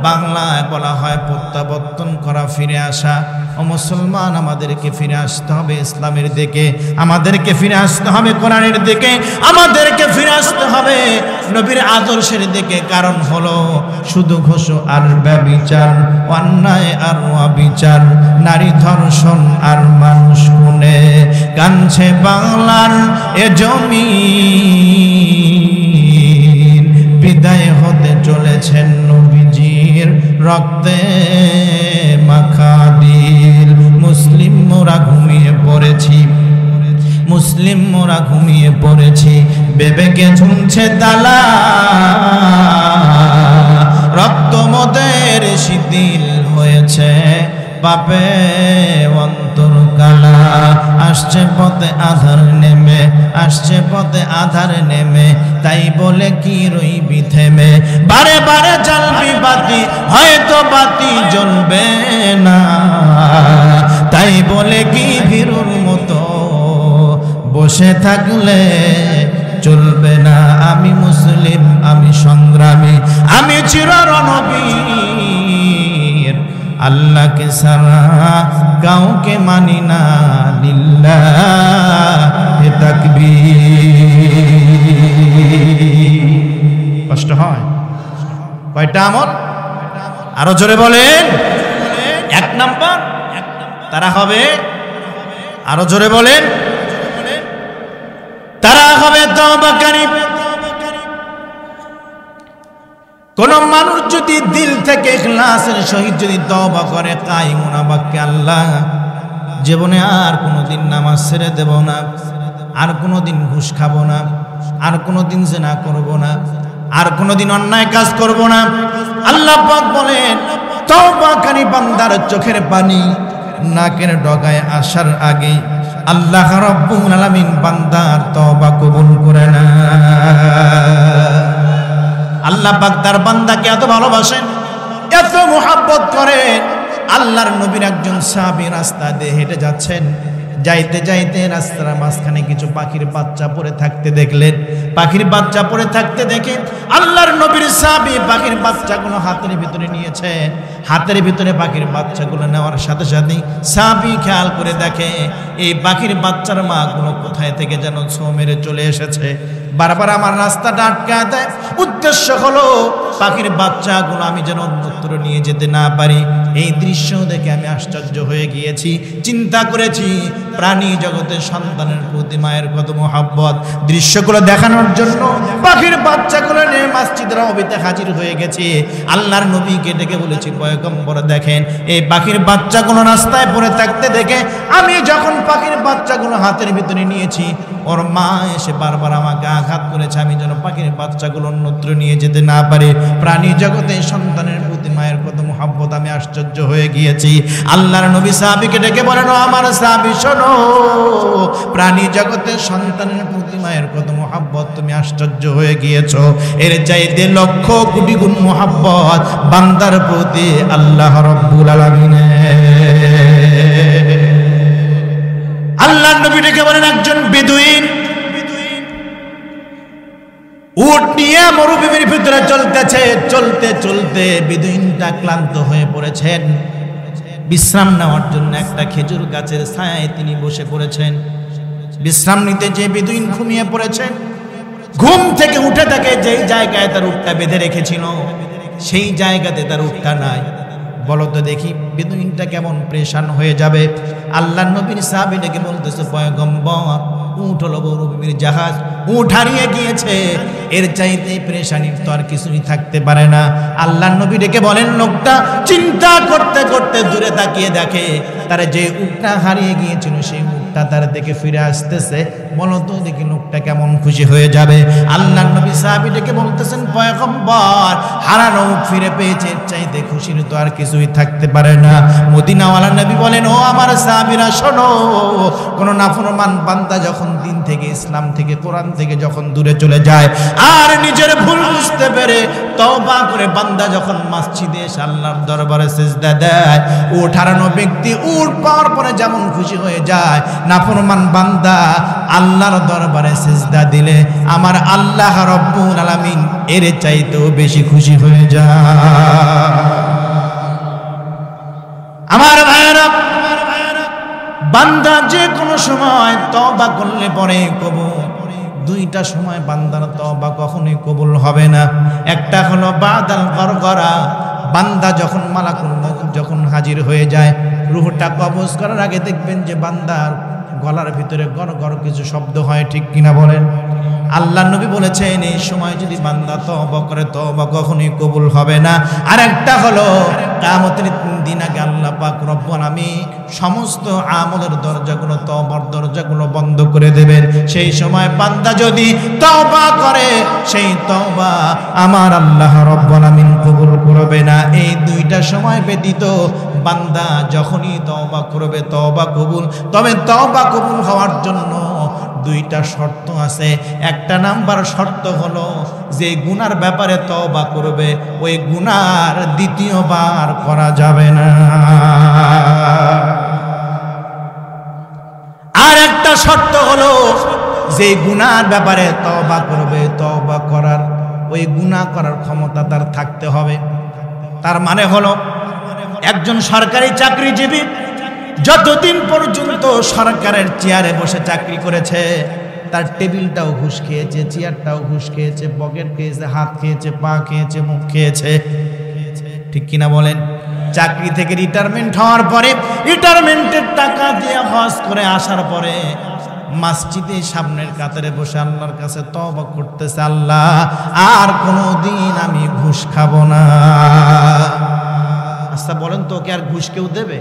বাংলায় বলা হয় প্রত্যাবর্তন করা, ফিরে আসা। ও মুসলমান, আমাদেরকে ফিরে আসতে হবে ইসলামের দিকে, আমাদেরকে ফিরে আসতে হবে কোরআনের দিকে, আমাদেরকে ফিরে আসতে হবে নবীর আদর্শের দিকে। কারণ হলো শুধু ঘোষ আর ব্যভিচার, অন্যায় আর অবিচার, নারী ধর্ষণ আর মানুষ খুনে কাঁদছে বাংলার এ জমিন। বিদায় হতে চলেছেন নবীজির রক্তে মাখা দিল। মুসলিম মোরা ঘুমিয়ে পড়েছি, মুসলিম মোরা ঘুমিয়ে পড়েছি, বিবেকে ঝুমছে তালা, রক্ত মোদের শিথিল হয়েছে, পাপে অন্তর কালা। আসছে পথে আধার নেমে, আসছে পথে আধার নেমে, তাই বলে কি রইবি থেমে। বারে বারে জ্বালবি বাতি, হয়তো বাতি জ্বলবে না, তাই বলে কি ভীরুর মতো বসে থাকলে চলবে না। আমি মুসলিম, আমি সংগ্রামী, আমি চির রণবীর, আল্লাহকে সারা কাউকে মানি না, লিল্লাহি তাকবীর। কষ্ট হয়। কয়টা আমল? আরো জোরে বলেন। 1 নাম্বার, তারা হবে, আরো জোরে বলেন, তারা হবে তওবাকারী। কোন মানুষ যদি দিল থেকে ইখলাসের সহিত যদি তওবা করে, কায়িমুনা বাক্যে, আল্লাহ জীবনে আর কোনোদিন নামাজ ছেড়ে দেব না, আর কোনোদিন ঘুষ খাবো না, আর কোনোদিন জিনা করব না, আর কোনোদিন অন্যায় কাজ করব না। আল্লাহ পাক বলেন, তওবাকারী বান্দার চোখের পানি নাকের ডগায় আসার আগে আল্লাহ রাব্বুল আলামিন বান্দার তওবা কবুল করে না। আল্লাহ পাক তার বান্দাকে এত ভালোবাসেন, এত মুহাব্বত করেন। আল্লাহর নবীর একজন সাহাবী রাস্তা দিয়ে হেঁটে যাচ্ছেন, যাইতে যাইতে রাস্তার মাঝখানে কিছু পাখির বাচ্চা পড়ে থাকতে দেখলেন। পাখির বাচ্চা পড়ে থাকতে দেখে আল্লাহর নবীর সাহাবী পাখির বাচ্চাগুলো হাতের ভিতরে নিয়েছেন। হাতের ভিতরে পাখির বাচ্চাগুলো নেওয়ার সাথে সাথে সাহাবী খেয়াল করে দেখে এই পাখির বাচ্চার মা গুলো কোথায় থেকে যেন ছো মেরে চলে এসেছে। বারবার আমার রাস্তাটা আটকে দেয়, উদ্দেশ্য হলো পাখির বাচ্চাগুলো আমি যেন অন্যত্র নিয়ে যেতে না পারি। এই দৃশ্য দেখে আমি আশ্চর্য হয়ে গিয়েছি, চিন্তা করেছি প্রাণী জগতের সন্তানের প্রতি মায়ের কত মহব্বত। দৃশ্যগুলো দেখানোর জন্য পাখির বাচ্চাগুলো নিয়ে মসজিদের নববীতে হাজির হয়ে গেছি। আল্লাহর নবীকে ডেকে বলেছি, পয়গম্বর দেখেন এই পাখির বাচ্চাগুলো রাস্তায় পড়ে থাকতে দেখে আমি যখন পাখির বাচ্চাগুলো হাতের ভিতরে নিয়েছি, ওর মা এসে বারবার আমাকে আঘাত করেছে, আমি যেন পাখির বাচ্চাগুলো অন্যত্র নিয়ে যেতে না পারি। প্রাণী জগতে সন্তানের প্রতি মায়ের কত মহব্বত, আমি আশ্চর্য হয়ে গিয়েছি। আল্লাহর নবী সাহাবীকে ডেকে বলেন, ও আমার সাহাবী শোনো, প্রাণী জগতে সন্তানের প্রতি মায়ের কত মহব্বত, তুমি আশ্চর্য হয়ে গিয়েছো। এর চাইতে লক্ষ কোটি গুণ মহব্বত বান্দার প্রতি আল্লাহ রাব্বুল আলামিনের। আল্লাহর নবী ডেকে বলেন, একজন বেদুইন উট নিয়ে মরুভূমির ভিতরে চলতেছে, চলতে চলতে বেদুইনটা ক্লান্ত হয়ে পড়েছেন। বিশ্রাম নেওয়ার জন্য একটা খেজুর গাছের ছায়ায় তিনি বসে পড়েছেন। বিশ্রাম নিতে যে বেদুইন ঘুমিয়ে পড়েছেন। ঘুম থেকে উঠে থাকে যেই জায়গায় তার উটটা বেঁধে রেখেছিল সেই জায়গাতে তার উটটা নাই। বলো তো দেখি বেদুইনটা কেমন পরেশান হয়ে যাবে। আল্লাহর নবীর সাহাবী ডেকে বলতেছে, পয়গম্বর, উট হলো মরুভূমির জাহাজ, উট হারিয়ে গিয়েছে, এর চাইতে পরেশানির তো আর কিছুই থাকতে পারে না। আল্লাহর নবী ডেকে বলেন, লোকটা চিন্তা করতে করতে দূরে তাকিয়ে দেখে তার যে উটটা হারিয়ে গিয়েছিল সেই উটটা তার দিকে ফিরে আসতেছে। বলো তো দেখি লোকটা কেমন খুশি হয়ে যাবে। আল্লাহর নবী সাহাবী ডেকে বলতেছেন, পয়গম্বর, হারানো উট ফিরে পেয়েছে, এর চাইতে খুশির তো আর কিছুই থাকতে পারে না। মদিনাওয়ালা নবী বলেন, ও আমার সাহাবীরা শোনো, কোন নাফরমান বান্দা যখন দিন থেকে, ইসলাম থেকে, কোরআন থেকে যখন দূরে চলে যায় আর নিজের ভুল বুঝতে পেরে তওবা করে বান্দা যখন মসজিদে এসে আল্লাহর দরবারে সিজদা দেয়, উট হারানো ব্যক্তি উট পাওয়ার পরে যেমন খুশি হয়ে যায়, নাফরমান বান্দা আল্লাহর দরবারে সিজদা দিলে আমার আল্লাহ রাব্বুল আলামিন এর চাইতেও বেশি খুশি হয়ে যায়। আমার ভাইরা, বান্দা যে কোনো সময় তওবা করলে পরে কবুল। দুইটা সময় বান্দার তওবা কখনোই কবুল হবে না। একটা হলো বাদাল গরগরা, বান্দা যখন মালাকুল মউত যখন হাজির হয়ে যায়, রূহটা কবজ করার আগে দেখবেন যে বান্দার গলার ভিতরে গর গর কিছু শব্দ হয়, ঠিক কিনা বলেন? আল্লাহর নবী বলেছেন এই সময় যদি বান্দা তওবা করে তওবা কখনোই কবুল হবে না। আর একটা হলো কিয়ামতের দিন আগে আল্লাহ পাক রব্বুল আলামিন সমস্ত আমলের দরজাগুলো, তওবার দরজাগুলো বন্ধ করে দেবেন। সেই সময় বান্দা যদি তওবা করে সেই তওবা আমার আল্লাহ রব্বুল আলামিন কবুল করবে না। এই দুইটা সময় ব্যতীত বান্দা যখনই তওবা করবে তওবা কবুল। তবে তওবা কবুল হওয়ার জন্য দুইটা শর্ত আছে। একটা নাম্বার শর্ত হলো যে গুনার ব্যাপারে তওবা করবে ওই গুনার দ্বিতীয়বার করা যাবে না। আর একটা শর্ত হলো যে গুনার ব্যাপারে তওবা করবে, তওবা করার ওই গুনাহ করার ক্ষমতা তার থাকতে হবে। তার মানে হলো একজন সরকারি চাকরিজীবী যতদিন পর্যন্ত সরকারের চেয়ারে বসে চাকরি করেছে, তার টেবিলটাও ঘুষ খেয়েছে, চেয়ারটাও ঘুষ খেয়েছে, পকেট খেয়েছে, হাত খেয়েছে, পা খেয়েছে, মুখ খেয়েছে, ঠিক কিনা বলেন? চাকরি থেকে রিটায়ারমেন্ট হওয়ার পরে রিটায়ারমেন্টের টাকা দিয়ে হজ করে আসার পরে মসজিদে সামনের কাতারে বসে আল্লাহর কাছে তওবা করতেছে, আল্লাহ আর কোনোদিন আমি ঘুষ খাবো না। আচ্ছা বলেন তো, ওকে আর ঘুষ কেউ দেবে?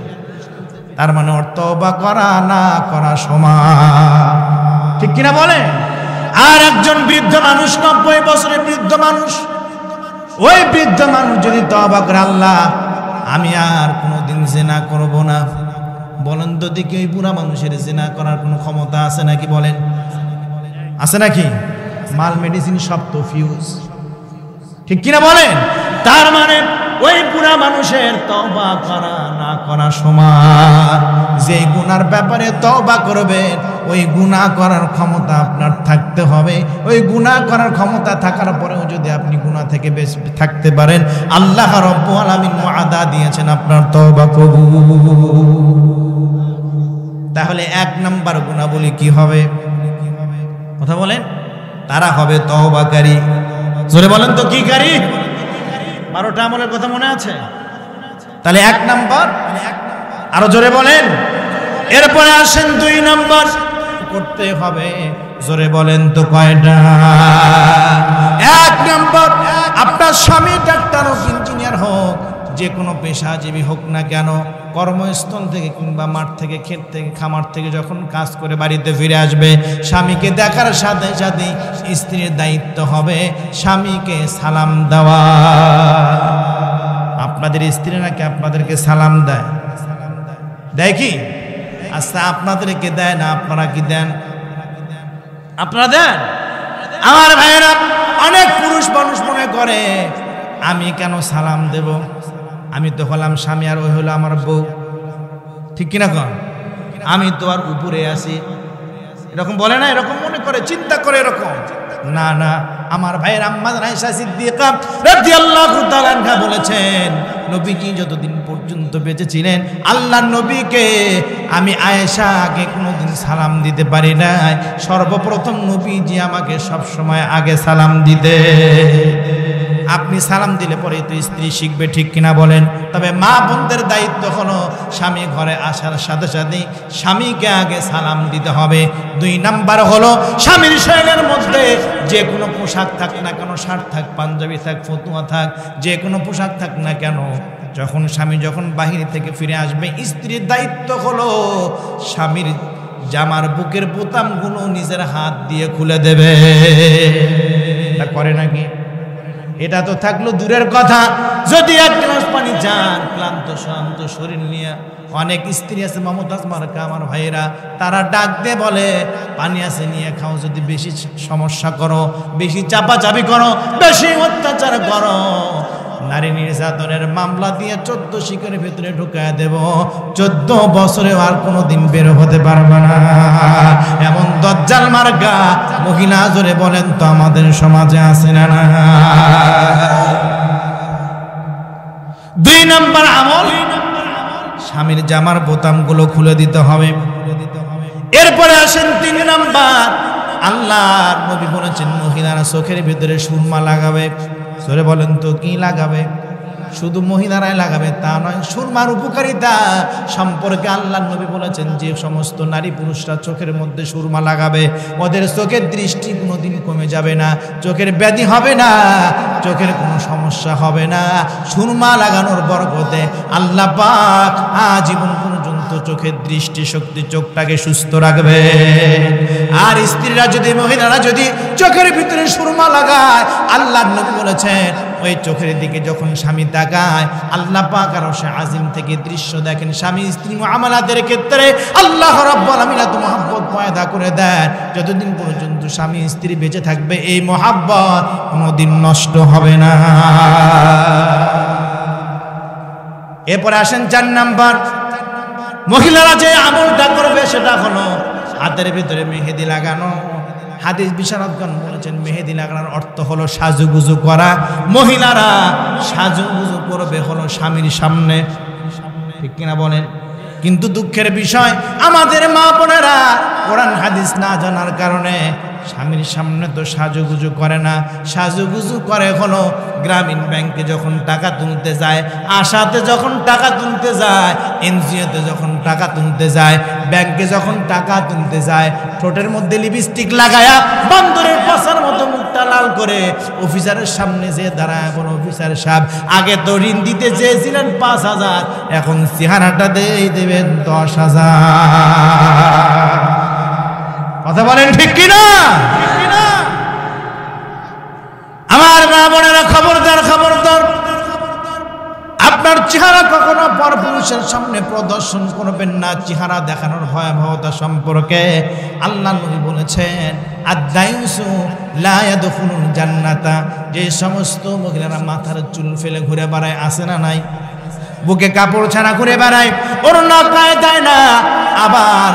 তার মানে ওর তওবা করা না করা সমান, ঠিক কিনা বলে? আর একজন বৃদ্ধ মানুষ, 90 বছরের বৃদ্ধ মানুষ, ওই বৃদ্ধ মানুষ যদি তওবা করে, আল্লাহ আমি আর কোনোদিন জিনা করব না, বলেন তো দেখি ওই বুড়া মানুষের জিনা করার কোনো ক্ষমতা আছে নাকি? বলেন আছে নাকি? মাল মেডিসিন সব তো ফিউজ, ঠিক কিনা বলেন? তার মানে ওই বুড়া মানুষের তওবা করা না করা সমান। যে গুনার ব্যাপারে তওবা করবেন ওই গুনাহ করার ক্ষমতা আপনার থাকতে হবে। ওই গুনাহ করার ক্ষমতা থাকার পরেও যদি আপনি গুনাহ থেকে বেঁচে থাকতে পারেন, আল্লাহ রাব্বুল আলামিন ওয়াদা দিয়েছেন আপনার তওবা কবুল। তাহলে এক নাম্বার গুনাহবলী কি হবে? কথা বলেন, তারা হবে তওবাকারী। জোরে বলেন তো কি কারী? 12টা আমলের কথা মনে আছে? তাহলে এক নাম্বার, আরো জোরে বলেন। এরপরে আসেন 2 নাম্বার করতে হবে। জোরে বলেন তো কয়টা? 1 নাম্বার, আপনার স্বামী ডাক্তার হোক, ইঞ্জিনিয়ার হোক, যে কোনো পেশাজীবী হোক না কেন, কর্মস্থল থেকে কিংবা মাঠ থেকে, ক্ষেত থেকে, খামার থেকে যখন কাজ করে বাড়িতে ফিরে আসবে, স্বামীকে দেখার সাথে সাথে স্ত্রীর দায়িত্ব হবে স্বামীকে সালাম দেওয়া। আপনাদের স্ত্রী নাকি আপনাদেরকে সালাম দেয়? দেয় কি? আচ্ছা আপনাদেরকে দেয় না, আপনারা কি দেন? আপনারা দেন? আমার ভাইয়েরা, অনেক পুরুষ মানুষ মনে করে আমি কেন সালাম দেব, আমি তো হলাম স্বামী আর ওই হলো আমার বউ, ঠিক কিনা কন? আমি তো আর উপরে আছি, এরকম বলে না, এরকম মনে করে, চিন্তা করে এরকম। না না, আমার ভাইয়ের আম্মা আয়েশা সিদ্দিকা রাদিয়াল্লাহু তাআলা আনহা বলেছেন, নবীজি যতদিন পর্যন্ত বেঁচে ছিলেন আল্লাহর নবীকে আমি আয়েশা আগে কোনোদিন সালাম দিতে পারি নাই। সর্বপ্রথম নবীজি আমাকে সব সময় আগে সালাম দিতে। আপনি সালাম দিলে পরে তো স্ত্রী শিখবে, ঠিক কিনা বলেন? তবে মা বোনদের দায়িত্ব হলো স্বামী ঘরে আসার সাথে সাথে স্বামীকে আগে সালাম দিতে হবে। 2 নাম্বার হলো স্বামীর শরীরের মধ্যে যে কোনো পোশাক থাক না কেন, শার্ট থাক, পাঞ্জাবি থাক, ফতুয়া থাক, যে কোনো পোশাক থাক না কেন, যখন স্বামী যখন বাহির থেকে ফিরে আসবে, স্ত্রীর দায়িত্ব হলো স্বামীর জামার বুকের বোতামগুলো নিজের হাত দিয়ে খুলে দেবে। তা করে নাকি? এটা তো থাকলো দূরের কথা, যদি এক গ্লাস পানি চান ক্লান্ত শ্রান্ত শরীর নিয়ে, অনেক স্ত্রী আছে মমতাজ মার্কা আমার ভাইয়েরা, তারা ডাক দিয়ে বলে পানি আছে নিয়ে খাও, যদি বেশি সমস্যা করো, বেশি চাপাচাপি করো, বেশি অত্যাচার করো, নারী নির্যাতনের মামলা দিয়ে 14 শিখরের ভিতরে ঢুকায় দেব, 14 বছরে আর কোনোদিন বের হতে পারবে না। এমন দজ্জাল মার্কা মহিলা জোরে বলেন তো আমাদের সমাজে আছে না? 2 নাম্বার আমল, স্বামীর জামার বোতামগুলো খুলে দিতে হবে। এরপরে আসেন 3 নাম্বার, আল্লাহর নবী বলেছেন মহিলারা চোখের ভিতরে সুরমা লাগাবে। জোরে বলেন তো কি লাগাবে? শুধু মহিলারাই লাগাবে তা নয়, সুরমার উপকারিতা সম্পর্কে আল্লাহর নবী বলেছেন যে সমস্ত নারী পুরুষরা চোখের মধ্যে সুরমা লাগাবে ওদের চোখের দৃষ্টি কোনোদিন কমে যাবে না, চোখের ব্যাধি হবে না, চোখের কোনো সমস্যা হবে না। সুরমা লাগানোর বরকতে আল্লাহ পাক আজীবন পর্যন্ত চোখের দৃষ্টি শক্তি, চোখটাকে সুস্থ রাখবে। আর স্ত্রীরা যদি, মহিলারা যদি চোখের ভিতরে সুরমা লাগায়, আল্লাহর নবী বলেছেন ওই চোখের দিকে যখন স্বামী তাকায় আল্লাহ পাক আরশে আজিম থেকে দৃশ্য দেখেন। স্বামী স্ত্রী মুআমালাতের ক্ষেত্রে আল্লাহ রাব্বুল আলামিন এত মহব্বত পয়দা করে দেন, যতদিন পর্যন্ত স্বামী স্ত্রী বেঁচে থাকবে এই মহব্বত কোনোদিন নষ্ট হবে না। এরপরে আসেন 4 নাম্বার, মহিলারা যে আমলটা করবে সেটা হলো হাতের ভিতরে মেহেদি লাগানো। হাদিস বিশারদগণ বলেছেন মেহেদি লাগানোর অর্থ হলো সাজুগুজু করা। মহিলারা সাজুগুজু করবে হলো স্বামীর সামনে, ঠিক কিনা বলেন? কিন্তু দুঃখের বিষয় আমাদের মা বোনেরা কোরআন হাদিস না জানার কারণে স্বামীর সামনে তো সাজুগুজু করে না, সাজুগুজু করে হলো গ্রামীণ ব্যাংকে যখন টাকা তুলতে যায়, আশাতে যখন টাকা তুলতে যায়, এনজিওতে যখন টাকা তুলতে যায়, ব্যাংকে যখন টাকা তুলতে যায়, ঠোঁটের মধ্যে লিপস্টিক লাগায়া বান্দরের পাশার মতো মুখটা লাল করে অফিসারের সামনে যে দাঁড়ায়, বলো অফিসার সাহেব আগে তো ঋণ দিতে চেয়েছিলেন 5,000, এখন চেহারাটা দিয়ে দেবেন 10,000। কথা বলেন ঠিক কিনা? আমার মা বোনেরা খবরদার, খবরদার, আপনার চেহারা কখনো পরপুরুষের সামনে প্রদর্শন করবেন না। চেহারা দেখানোর ভয়াবহতা সম্পর্কে আল্লাহ নবী বলেছেন আদ-দায়ুসু লা ইয়াদখুলুল জান্নাতা, যে সমস্ত মহিলারা মাথার চুল ফেলে ঘুরে বেড়ায়, আছে না নাই? বুকে কাপড় ছাড়া ঘুরে বেড়ায়, ওড়না গায়ে দেয় না, আবার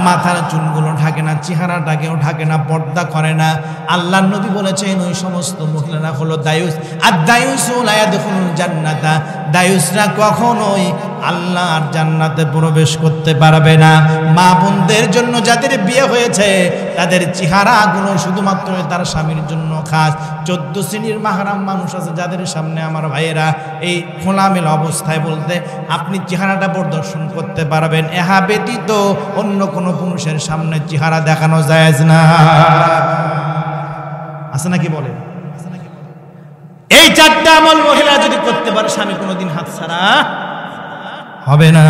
মাথার চুলগুলো ঢাকে না, চেহারাটাকেও ঢাকে না, পর্দা করে না। আল্লাহর নবী বলেছেন ওই সমস্ত মহিলারা হলো দায়ুস। আর দায়ুসু লা ইয়াদখুলুল জান্নাতা, দায়ুসরা কখনোই আল্লাহর জান্নাতে প্রবেশ করতে পারবে না। মা বোনদের জন্য যাদের বিয়ে হয়েছে তাদের চেহারাগুলো শুধুমাত্র তার স্বামীর জন্য খাস। 14 শ্রেণীর মাহরাম মানুষ আছে যাদের সামনে আমার ভাইয়েরা এই খোলামেলা অবস্থায় বলতে আপনি চেহারাটা প্রদর্শন করতে পারবেন, এহা ব্যতীত অন্য কোনো পুরুষের সামনে চেহারা দেখানো জায়েজ না। আছে নাকি বলে? এই 4টা আমল মহিলা যদি করতে পারে স্বামী কোনোদিন হাতছাড়া হবে না।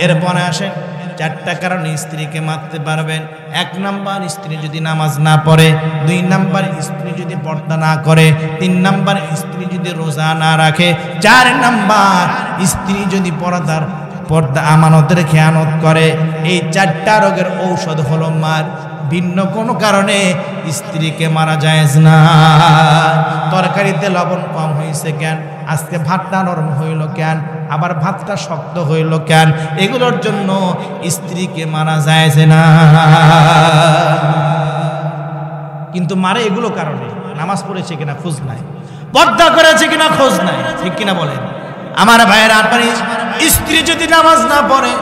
এরপরে আসেন 4টা কারণে স্ত্রীকে মারতে পারবেন। 1 নাম্বার, স্ত্রী যদি নামাজ না পড়ে। 2 নাম্বার, স্ত্রী যদি পর্দা না করে। 3 নাম্বার, স্ত্রী যদি রোজা না রাখে। 4 নাম্বার, স্ত্রী যদি পর্দা আমানতের খেয়ানত করে। এই 4টা রোগের ঔষধ হলো মার। ভিন্ন কোনো কারণে স্ত্রীকে মারা জায়েজ না। তরকারিতে লবণ কম হয়েছে কেন, আজকে ভাতটা নরম হইল কেন, আবার ভাতটা শক্ত হইল কেন, এগুলোর জন্য স্ত্রীকে মারা জায়েজ না। কিন্তু মারে এগুলো কারণে, নামাজ পড়েছে কিনা খোঁজ নাই, পর্দা করেছে কিনা খোঁজ নাই, ঠিক কিনা বলেন আমার ভাইয়েরা? আপনার স্ত্রী যদি নামাজ না পড়ে,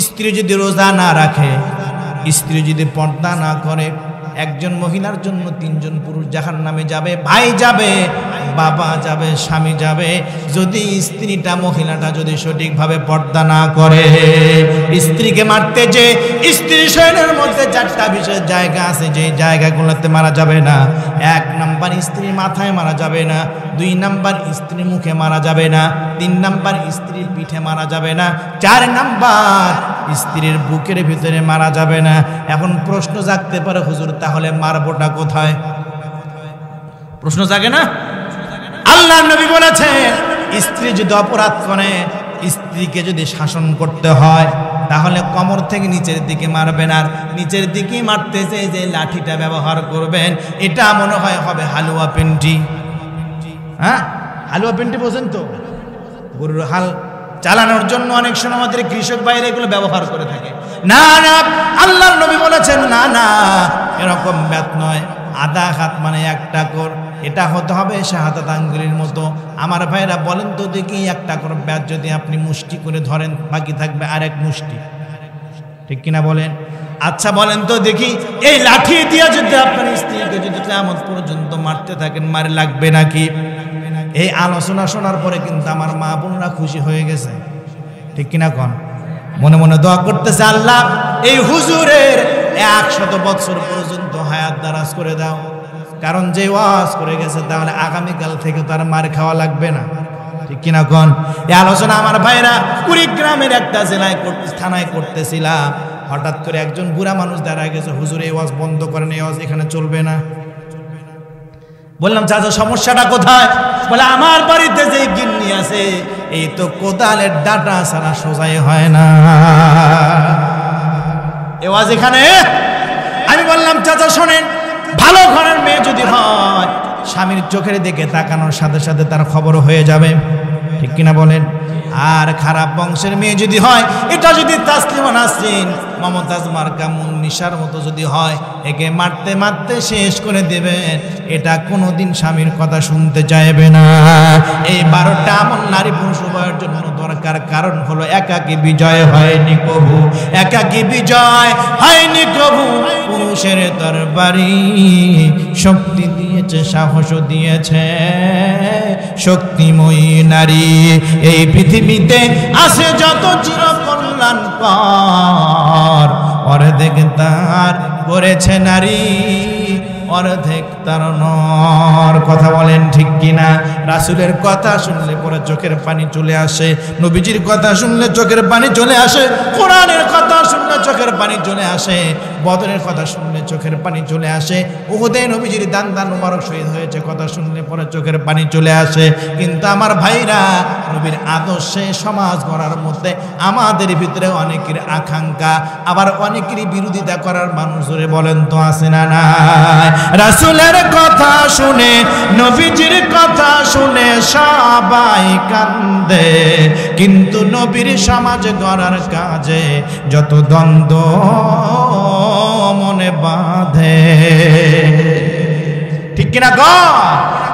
স্ত্রী যদি রোজা না রাখে, স্ত্রী যদি পর্দা না করে, একজন মহিলার জন্য 3 জন পুরুষ জাহান্নামে যাবে। ভাই যাবে, বাবা যাবে, স্বামী যাবে, যদি স্ত্রীটা মহিলাটা যদি সঠিকভাবে পর্দা না করে। স্ত্রীকে মারতে যে স্ত্রী শরীরের মধ্যে 4টা বিশেষ জায়গা আছে, যে জায়গাগুলোতে মারা যাবে না। 1 নাম্বার স্ত্রীর মাথায় মারা যাবে না, 2 নাম্বার স্ত্রীর মুখে মারা যাবে না, 3 নাম্বার স্ত্রীর পিঠে মারা যাবে না, 4 নাম্বার স্ত্রীর বুকের ভিতরে মারা যাবে না। এখন প্রশ্ন জাগতে পারে, হুজুর তাহলে মারবোটা কোথায়? প্রশ্ন জাগে না? আল্লাহ নবী বলেছেন, স্ত্রী যদি অপরাধ করে, স্ত্রীকে যদি শাসন করতে হয়, তাহলে কোমর থেকে নিচের দিকে মারবেন, আর নিচের দিকে মারতে যে লাঠিটা ব্যবহার করবেন, এটা মনে হয় হবে হালুয়া পেন্টি। হ্যাঁ, হালুয়া পেন্টি বোঝেন তো? গরুর হাল চালানোর জন্য অনেক সময় আমাদের কৃষক ভাইরা এগুলো ব্যবহার করে থাকে। না না, আল্লাহর নবী বলেছেন না না, এরকম ব্যাত নয়। আধা হাত মানে 1টা কর, এটা হতে হবে শাহাদাত আঙ্গুলের মতো। আমার ভাইরা বলেন তো দেখি, 1টা কর ব্যাত যদি আপনি মুষ্টি করে ধরেন, বাকি থাকবে আরেক মুষ্টি, ঠিক কিনা বলেন? আচ্ছা বলেন তো দেখি, এই লাঠি দিয়ে যদি আপনার স্ত্রীকে যদি কিয়ামত পর্যন্ত মারতে থাকেন, মারে লাগবে নাকি? এই আলোচনা শোনার পরে কিন্তু আমার মা বোনরা খুশি হয়ে গেছে, ঠিক কিনা কন? মনে মনে দোয়া করতেছে, আল্লাহ এই হুজুরের 100 বছর পর্যন্ত হায়াত দারাজ করে দাও, কারণ যে ওয়াজ করে গেছে তাহলে আগামীকাল থেকে তার মার খাওয়া লাগবে না, ঠিক কিনা কন? এই আলোচনা আমার ভাইরা কুড়িগ্রামের একটা জেলায় থানায় করতেছিলাম। হঠাৎ করে একজন বুড়া মানুষ দাঁড়ায় গেছে, হুজুর এই ওয়াজ বন্ধ করেন, এই ওয়াজ এখানে চলবে না। বললাম, চাচা সমস্যাটা কোথায়? বলে, আমার বাড়িতে যে গিন্নি আছে, এই তো কোদালের ডাটা ছাড়া সোজাই হয় না, এ ওয়াজ এখানে। আমি বললাম, চাচা শোনেন, ভালো ঘরের মেয়ে যদি হয়, স্বামীর চোখের দিকে তাকানোর সাথে সাথে তার খবর হয়ে যাবে, ঠিক কিনা বলেন? আর খারাপ বংশের মেয়ে যদি হয়, এটা যদি তাসলিমা নাসরিন, মমতাজ মার্কা মুন্নিসার মতো যদি হয়, একে মারতে মারতে শেষ করে দেবেন, এটা কোনোদিন স্বামীর কথা শুনতে চাইবে না। এই 12টা আমল নারী পুরুষ উভয়ের জন্য দরকার, কারণ হলো একাকী বিজয় হয়নি কবু, একাকী বিজয় হয়নি কবু, পুরুষের তরবারি শক্তি দিয়েছে, সাহস দিয়েছে শক্তিময়ী নারী। এই পৃথিবীতে আছে যত চিরকল্যাণকর, অর্ধেক তার করেছে নারী, অর্ধেক তার নর। কথা বলেন ঠিক কিনা? রাসূলের কথা শুনলে পরে চোখের পানি চলে আসে, নবীজির কথা শুনলে চোখের পানি চলে আসে, কোরআনের কথা শুনলে চোখের পানি চলে আসে, বদরের কথা শুনলে চোখের পানি চলে আসে, উহুদে নবীজির দান মুবারক শহীদ হয়েছে কথা শুনলে পরে চোখের পানি চলে আসে। কিন্তু আমার ভাইরা, নবীর আদর্শে সমাজ গড়ার মধ্যে আমাদের ভিতরে অনেকের আকাঙ্ক্ষা, আবার অনেকেরই বিরোধিতা করার মানুষ ধরে বলেন তো আছে না নাই? রাসূলের কথা শুনে, নবীজির কথা শুনে সবাই কান্দে, কিন্তু নবীর সমাজ গড়ার কাজে যত দ্বন্দ্ব মনে বাঁধে, ঠিক কিনা গো?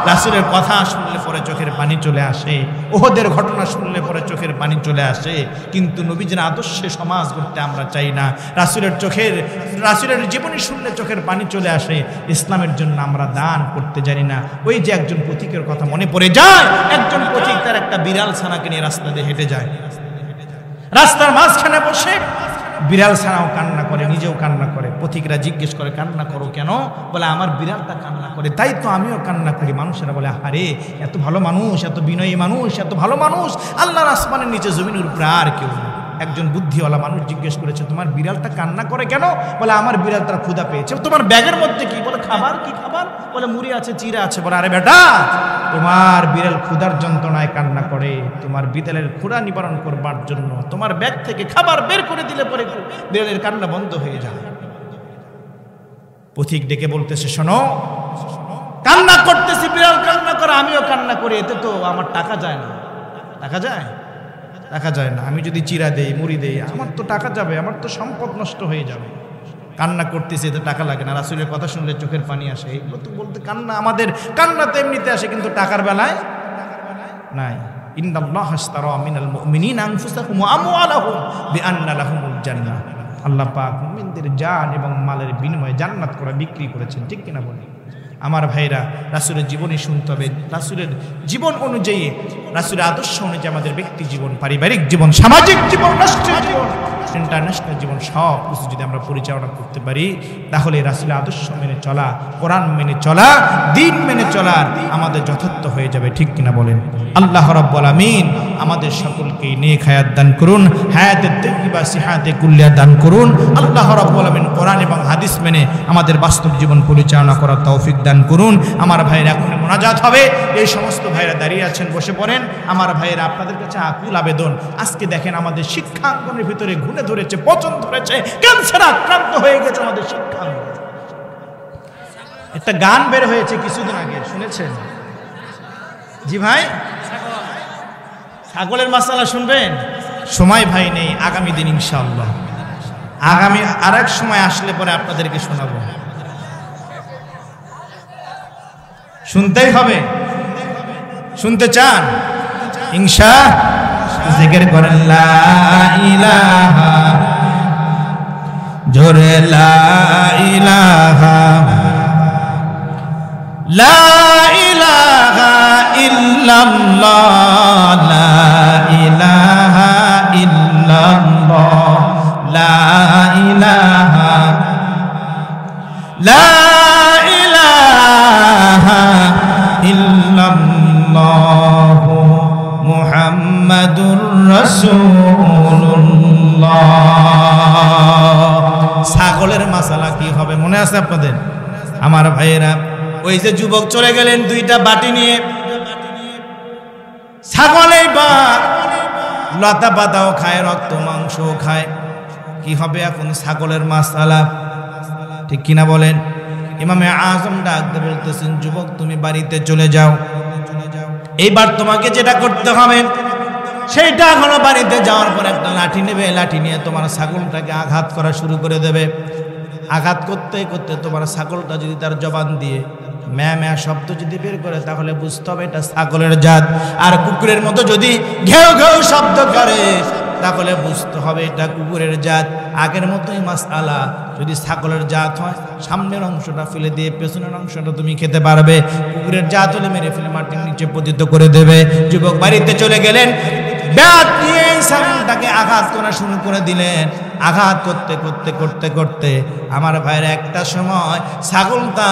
রাসূলের কথা শুনলে পরে চোখের পানি চলে আসে, উহুদের ঘটনা শুনলে পরে চোখের পানি চলে আসে, কিন্তু নবীজির আদর্শে সমাজ গড়তে আমরা চাই না। রাসূলের জীবনী শুনলে চোখের পানি চলে আসে, ইসলামের জন্য আমরা দান করতে জানি না। ওই যে একজন পথিকের কথা মনে পড়ে যায়, একজন পথিক তার একটা বিড়াল ছানাকে নিয়ে রাস্তা দিয়ে হেঁটে যায়, রাস্তার মাঝখানে বসে বিড়াল ছানাও কান্না করে, নিজেও কান্না করে। পথিকরা জিজ্ঞেস করে, কান্না করো কেন? বলে, আমার বিড়ালটা কান্না করে, তাই তো আমিও কান্না করি। মানুষেরা বলে, আরে এত ভালো মানুষ, এত বিনয়ী মানুষ, এত ভালো মানুষ আল্লাহর আসমানের নিচে জমিনের উপরে আর কেউ নেই। একজন বুদ্ধিওয়ালা মানুষ জিজ্ঞেস করেছে, তোমার বিড়ালটা কান্না করে কেন? বলে, আমার বিড়াল তার ক্ষুধা পেয়েছে। তোমার ব্যাগের মধ্যে কি? বলে, খাবার। কি খাবার? বলে, মুড়ি আছে, চিড়া আছে। বলে, আরে বেটা, তোমার বিড়াল ক্ষুধার যন্ত্রণায় কান্না করে, তোমার বিড়ালের ক্ষুধা নিবারণ করবার জন্য তোমার ব্যাগ থেকে খাবার বের করে দিলে পরে বিড়ালের কান্না বন্ধ হয়ে যায়। পথিক ডেকে বলতেছে, শোনো, কান্না করতেছি, বিড়াল কান্না করে, আমিও কান্না করি, এতে তো আমার টাকা যায় না। টাকা যায়? টাকা যায় না। আমি যদি চিরা দেই, মুড়ি দেই, আমার তো টাকা যাবে, আমার তো সম্পদ নষ্ট হয়ে যাবে। কান্না করতেছে, এতে টাকা লাগে না। রাসূলের কথা শুনলে চোখের পানি আসে। এগুলো তো বলতে কান্না, আমাদের কান্না তো এমনিতে আসে, কিন্তু টাকার বেলায় নাই। ইন্নাল্লাহা আশতারা মিনাল মুমিনিনা আনফুসাহুম ওয়া আমওয়ালাহুম বিআন্না লাহুমুল জান্নাহ। আল্লাহ পাক মুমিনদের জান এবং মালের বিনিময়ে জান্নাত করে বিক্রি করেছেন, ঠিক কিনা বলেন? আমার ভাইরা, রাসূলের জীবনী শুনতে হবে। রাসূলের জীবন অনুযায়ী, রাসূলের আদর্শ অনুযায়ী আমাদের ব্যক্তি জীবন, পারিবারিক জীবন, সামাজিক জীবন, রাষ্ট্রীয় জীবন, ইন্টারন্যাশনাল জীবন সব কিছু যদি আমরা পরিচালনা করতে পারি, তাহলে রাসূলের আদর্শ মেনে চলা, কোরআন মেনে চলা, দ্বীন মেনে চলার আমাদের যথার্থ হয়ে যাবে, ঠিক কিনা বলেন? আল্লাহ রাব্বুল আমিন আমাদের সকলকে নেক হায়াত দান করুন, হায়াতে তাইয়্যিবা সিহাতে কুল্লিয়া দান করুন। আল্লাহ রাব্বুল আমিন কোরআন এবং হাদিস মেনে আমাদের বাস্তব জীবন পরিচালনা করার তৌফিক দান করুন। আমার ভাইরা, এখন মোনাজাত হবে। এই সমস্ত ভাইরা দাঁড়িয়ে আছেন, বসে পড়েন। আমার ভাইরা, আপনাদের কাছে আকুল আবেদন, আজকে দেখেন আমাদের শিক্ষাঙ্গনের ভিতরে ঘুরে ধরেছে, পচন ধরেছে, ক্যান্সার আক্রান্ত হয়ে গেছে আমাদের শিক্ষাঙ্গন। একটা গান বের হয়েছে কিছুদিন আগে, শুনেছেন? জি ভাই, ছাগলের মাসালা শুনবেন? সময় ভাই নেই, আগামী দিন ইনশাআল্লাহ, আগামী আরেক সময় আসলে পরে আপনাদেরকে শোনাবো। শুনতেই হবে, শুনতে চান? ইনশা জিকির করেন, লা ইলাহা, জোরে লা ইলাহা, লা ইলাহা ইল্লাল্লাহ, লা ইলাহা ইল্লাল্লাহ, লা ইলাহা, লা ইলাহা ইল্লাল্লাহ, মুহাম্মাদুর রাসূলুল্লাহ। ছাগলের মাসালা কি হবে মনে আছে আপনাদের? আমার ভাইয়েরা, ওই যে যুবক চলে গেলেন দুইটা বাটি নিয়ে, ছাগলেই বা লতা পাতাও খায়, রক্ত মাংসও খায়, কি হবে এখন ছাগলের মাসালা, ঠিক কিনা বলেন? ইমামে আজম ডাকতে বলতেছেন, যুবক তুমি বাড়িতে চলে যাও, এইবার তোমাকে যেটা করতে হবে সেইটা হলো, বাড়িতে যাওয়ার পর একটা লাঠি নেবে, লাঠি নিয়ে তোমার ছাগলটাকে আঘাত করা শুরু করে দেবে। আঘাত করতে করতে তোমার ছাগলটা যদি তার জবান দিয়ে ম্যা ম্যা শব্দ যদি বের করে, তাহলে বুঝতে হবে এটা ছাগলের জাত। আর কুকুরের মতো যদি ঘেউ ঘেউ শব্দ করে, তাহলে বুঝতে হবে এটা কুকুরের জাত। আগের মতোই মাসআলা, যদি ছাগলের জাত হয় সামনের অংশটা ফেলে দিয়ে পেছনের অংশটা তুমি খেতে পারবে, কুকুরের জাত হলে মেরে ফেলে মাটির নিচে পতিত করে দেবে। যুবক বাড়িতে চলে গেলেন, ব্যাট নিয়ে ছাগলটাকে আঘাত করা শুরু করে দিলেন। আঘাত করতে করতে করতে করতে আমার ভাইয়ের একটা সময় ছাগলটা